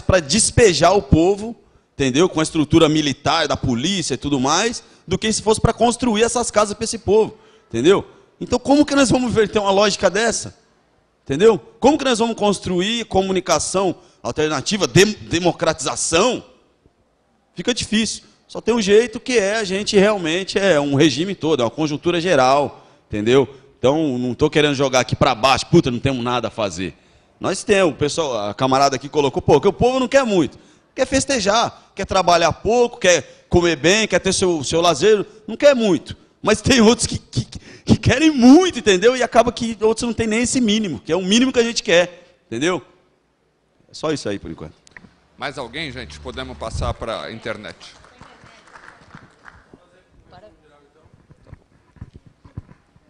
para despejar o povo, entendeu? Com a estrutura militar da polícia e tudo mais, do que se fosse para construir essas casas para esse povo, entendeu? Então como que nós vamos inverter uma lógica dessa? Entendeu? Como que nós vamos construir comunicação alternativa, democratização? Fica difícil. Só tem um jeito que a gente realmente um regime todo, é uma conjuntura geral, entendeu? Então, não estou querendo jogar aqui para baixo, puta, não temos nada a fazer. Nós temos, o pessoal, a camarada aqui colocou, que o povo não quer muito. Quer festejar, quer trabalhar pouco, quer comer bem, quer ter seu lazer, não quer muito. Mas tem outros que querem muito, entendeu? E acaba que outros não têm nem esse mínimo, que é o mínimo que a gente quer, entendeu? É só isso aí, por enquanto. Mais alguém, gente? Podemos passar para a internet.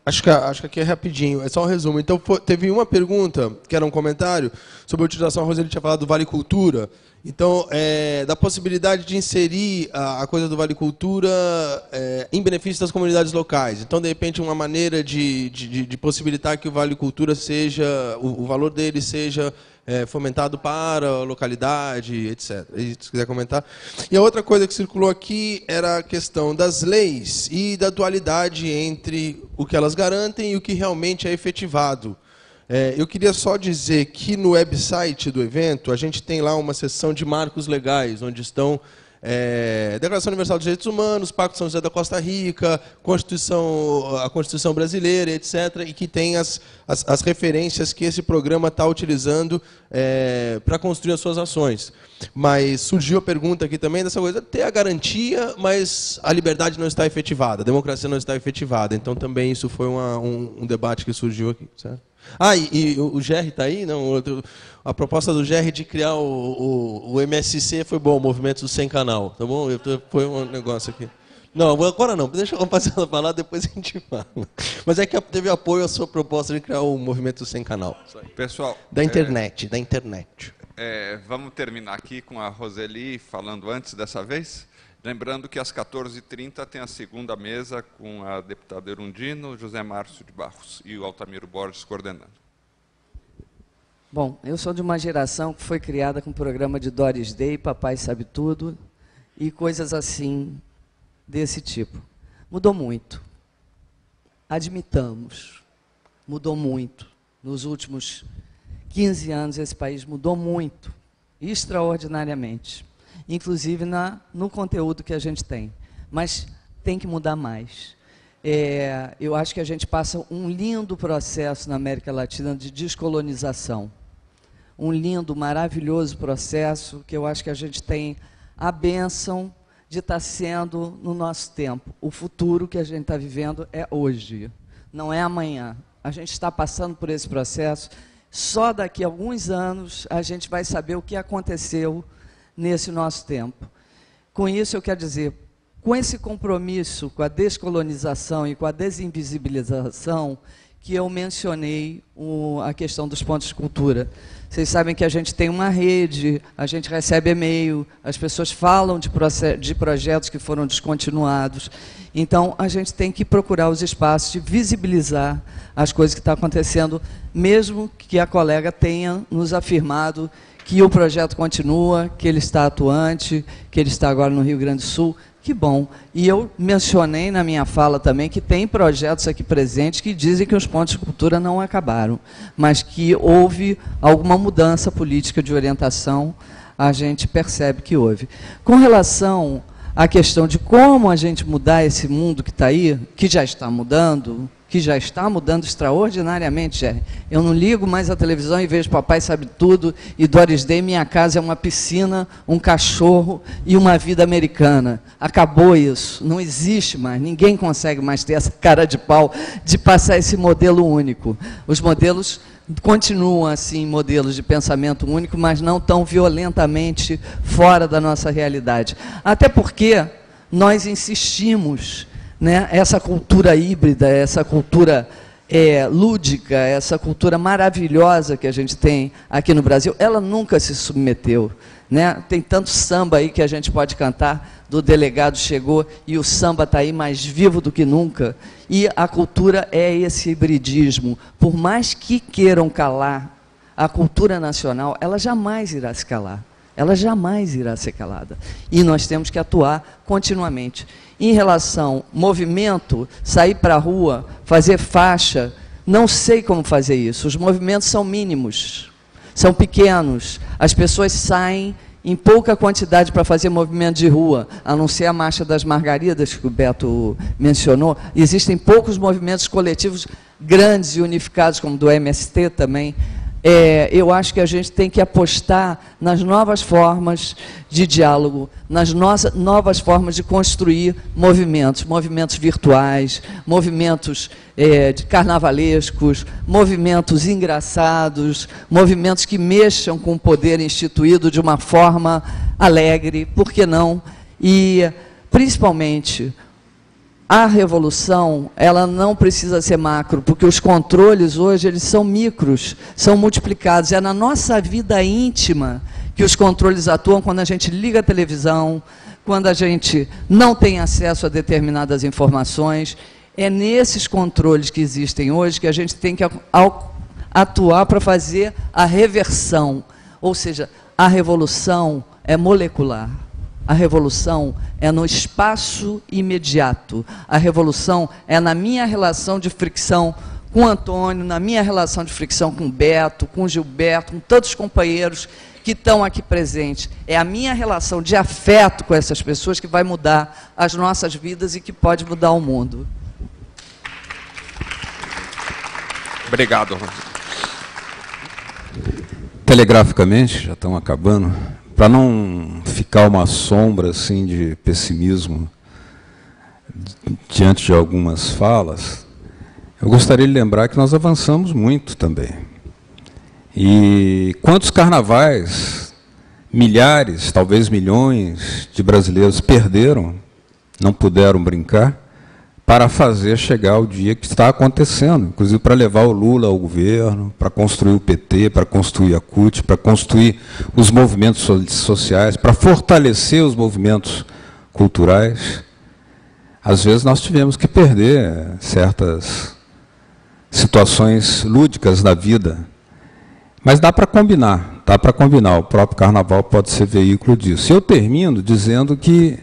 Acho que aqui é rapidinho, é só um resumo. Então, teve uma pergunta, que era um comentário, sobre a utilização, a Roseli tinha falado do Vale Cultura. Então, da possibilidade de inserir a coisa do Vale Cultura em benefício das comunidades locais. Então, de repente, uma maneira de possibilitar que o Vale Cultura seja, o valor dele seja fomentado para a localidade, etc. Se quiser comentar. E a outra coisa que circulou aqui era a questão das leis e da dualidade entre o que elas garantem e o que realmente é efetivado. Eu queria só dizer que no website do evento a gente tem lá uma seção de marcos legais, onde estão Declaração Universal dos Direitos Humanos, Pacto de São José da Costa Rica, a Constituição Brasileira, etc., e que tem as referências que esse programa está utilizando para construir as suas ações. Mas surgiu a pergunta aqui também dessa coisa, ter a garantia, mas a liberdade não está efetivada, a democracia não está efetivada. Então também isso foi um debate que surgiu aqui, certo? E o GR está aí? Não, a proposta do GR de criar o MSC foi bom, o Movimento Sem Canal, tá bom? Foi um negócio aqui. Não, agora não, deixa a rapaziada falar, depois a gente fala. Mas é que teve apoio à sua proposta de criar o Movimento Sem Canal. Pessoal... Da internet. Vamos terminar aqui com a Roseli falando antes dessa vez. Lembrando que às 14h30 tem a segunda mesa com a deputada Erundina, José Márcio de Barros e o Altamiro Borges coordenando. Bom, eu sou de uma geração que foi criada com o programa de Doris Day, Papai Sabe Tudo, e coisas assim, desse tipo. Mudou muito. Admitamos. Mudou muito. Nos últimos 15 anos, esse país mudou muito, extraordinariamente. Inclusive no conteúdo que a gente tem. Mas tem que mudar mais. Eu acho que a gente passa um lindo processo na América Latina de descolonização. Um lindo, maravilhoso processo que eu acho que a gente tem a bênção de estar sendo no nosso tempo. O futuro que a gente está vivendo é hoje, não é amanhã. A gente está passando por esse processo. Só daqui a alguns anos a gente vai saber o que aconteceu nesse nosso tempo. Com isso, eu quero dizer, com esse compromisso com a descolonização e com a desinvisibilização, que eu mencionei a questão dos pontos de cultura. Vocês sabem que a gente tem uma rede, a gente recebe e-mail, as pessoas falam de projetos que foram descontinuados. Então, a gente tem que procurar os espaços de visibilizar as coisas que estão acontecendo, mesmo que a colega tenha nos afirmado que o projeto continua, que ele está atuante, que ele está agora no Rio Grande do Sul. Que bom. E eu mencionei na minha fala também que tem projetos aqui presentes que dizem que os pontos de cultura não acabaram, mas que houve alguma mudança política de orientação, a gente percebe que houve. Com relação à questão de como a gente mudar esse mundo que está aí, que já está mudando extraordinariamente, Jerry. Eu não ligo mais a televisão e vejo Papai Sabe Tudo e Doris Day, minha casa é uma piscina, um cachorro e uma vida americana. Acabou isso, não existe mais, ninguém consegue mais ter essa cara de pau de passar esse modelo único. Os modelos continuam assim, modelos de pensamento único, mas não tão violentamente fora da nossa realidade. Até porque nós insistimos, né, essa cultura híbrida, essa cultura lúdica, essa cultura maravilhosa que a gente tem aqui no Brasil, ela nunca se submeteu. Né? Tem tanto samba aí que a gente pode cantar, do Delegado Chegou, e o samba está aí mais vivo do que nunca. E a cultura é esse hibridismo. Por mais que queiram calar a cultura nacional, ela jamais irá se calar. Ela jamais irá ser calada. E nós temos que atuar continuamente. Em relação ao movimento, sair para a rua, fazer faixa, não sei como fazer isso. Os movimentos são mínimos, são pequenos. As pessoas saem em pouca quantidade para fazer movimento de rua, a não ser a Marcha das Margaridas, que o Beto mencionou. Existem poucos movimentos coletivos grandes e unificados, como do MST também. Eu acho que a gente tem que apostar nas novas formas de diálogo, nas novas formas de construir movimentos virtuais, movimentos carnavalescos, movimentos engraçados, movimentos que mexam com o poder instituído de uma forma alegre, por que não? E, principalmente, a revolução, ela não precisa ser macro, porque os controles hoje eles são micros, são multiplicados. É na nossa vida íntima que os controles atuam quando a gente liga a televisão, quando a gente não tem acesso a determinadas informações. É nesses controles que existem hoje que a gente tem que atuar para fazer a reversão. Ou seja, a revolução é molecular. A revolução é no espaço imediato. A revolução é na minha relação de fricção com o Antônio, na minha relação de fricção com o Beto, com o Gilberto, com todos os companheiros que estão aqui presentes. É a minha relação de afeto com essas pessoas que vai mudar as nossas vidas e que pode mudar o mundo. Obrigado. Telegraficamente, já estão acabando, para não ficar uma sombra assim de pessimismo diante de algumas falas, eu gostaria de lembrar que nós avançamos muito também. E quantos carnavais, milhares, talvez milhões de brasileiros perderam, não puderam brincar, para fazer chegar o dia que está acontecendo, inclusive para levar o Lula ao governo, para construir o PT, para construir a CUT, para construir os movimentos sociais, para fortalecer os movimentos culturais. Às vezes nós tivemos que perder certas situações lúdicas na vida, mas dá para combinar, o próprio carnaval pode ser veículo disso. E eu termino dizendo que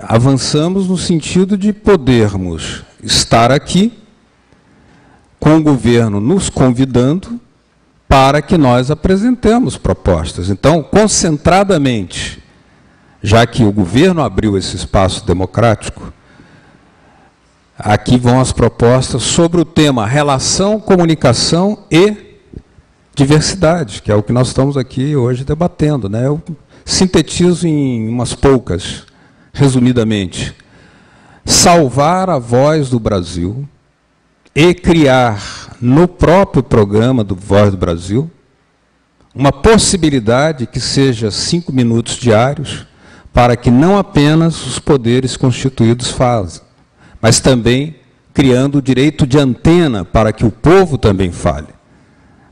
avançamos no sentido de podermos estar aqui, com o governo nos convidando para que nós apresentemos propostas. Então, concentradamente, já que o governo abriu esse espaço democrático, aqui vão as propostas sobre o tema relação, comunicação e diversidade, que é o que nós estamos aqui hoje debatendo, né? Eu sintetizo em umas poucas. Resumidamente, salvar a voz do Brasil e criar no próprio programa do Voz do Brasil uma possibilidade que seja 5 minutos diários para que não apenas os poderes constituídos façam, mas também criando o direito de antena para que o povo também fale.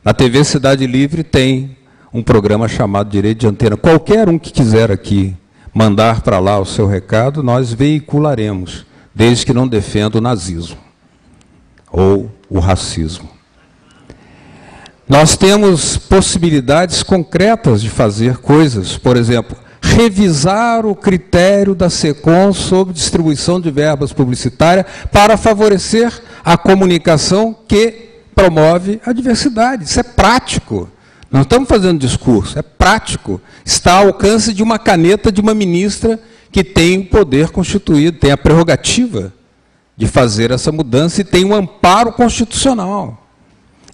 Na TV Cidade Livre tem um programa chamado Direito de Antena. Qualquer um que quiser aqui mandar para lá o seu recado, nós veicularemos, desde que não defenda o nazismo ou o racismo. Nós temos possibilidades concretas de fazer coisas, por exemplo, revisar o critério da SECOM sobre distribuição de verbas publicitárias para favorecer a comunicação que promove a diversidade. Isso é prático. Não estamos fazendo discurso, é prático. Está ao alcance de uma caneta de uma ministra que tem o poder constituído, tem a prerrogativa de fazer essa mudança e tem um amparo constitucional.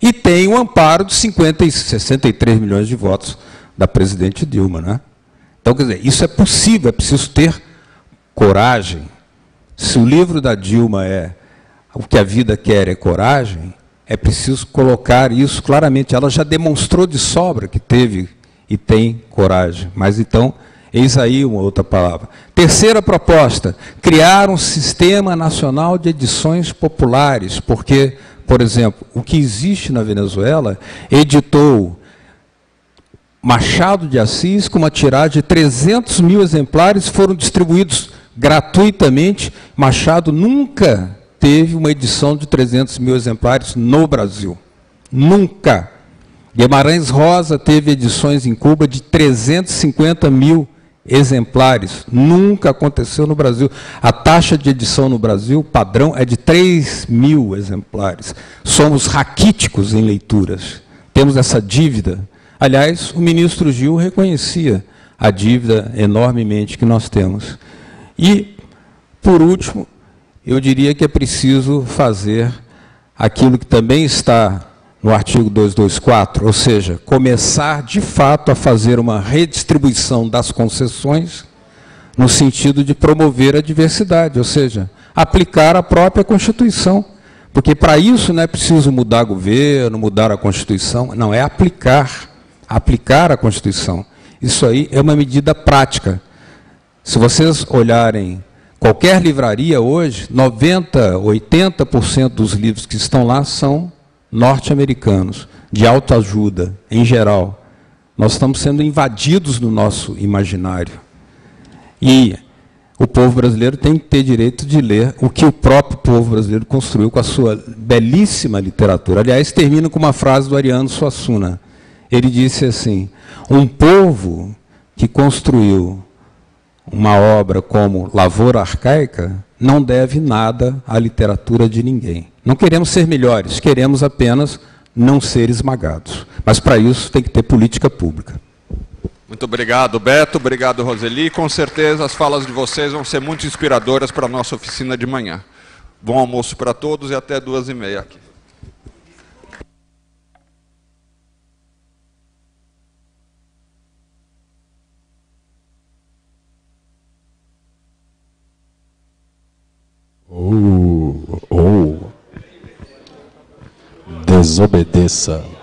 E tem um amparo de 63 milhões de votos da presidente Dilma, né? Então, quer dizer, isso é possível, é preciso ter coragem. Se o livro da Dilma é O que a Vida Quer é Coragem, é preciso colocar isso claramente. Ela já demonstrou de sobra que teve e tem coragem. Mas então, eis aí uma outra palavra. Terceira proposta, criar um sistema nacional de edições populares, porque, por exemplo, o que existe na Venezuela editou Machado de Assis com uma tiragem de 300 mil exemplares, foram distribuídos gratuitamente. Machado nunca teve uma edição de 300 mil exemplares no Brasil. Nunca. Guimarães Rosa teve edições em Cuba de 350 mil exemplares. Nunca aconteceu no Brasil. A taxa de edição no Brasil, padrão, é de 3 mil exemplares. Somos raquíticos em leituras. Temos essa dívida. Aliás, o ministro Gil reconhecia a dívida enormemente que nós temos. E, por último, eu diria que é preciso fazer aquilo que também está no artigo 224, ou seja, começar de fato a fazer uma redistribuição das concessões no sentido de promover a diversidade, ou seja, aplicar a própria Constituição. Porque para isso não é preciso mudar governo, mudar a Constituição, não, é aplicar a Constituição. Isso aí é uma medida prática. Se vocês olharem Qualquer livraria hoje, 90%, 80% dos livros que estão lá são norte-americanos, de autoajuda, em geral. Nós estamos sendo invadidos no nosso imaginário. E o povo brasileiro tem que ter direito de ler o que o próprio povo brasileiro construiu com a sua belíssima literatura. Aliás, termina com uma frase do Ariano Suassuna. Ele disse assim: um povo que construiu uma obra como Lavoura Arcaica não deve nada à literatura de ninguém. Não queremos ser melhores, queremos apenas não ser esmagados. Mas para isso tem que ter política pública. Muito obrigado, Beto. Obrigado, Roseli. Com certeza as falas de vocês vão ser muito inspiradoras para a nossa oficina de manhã. Bom almoço para todos e até 2h30 aqui. Desobedeça.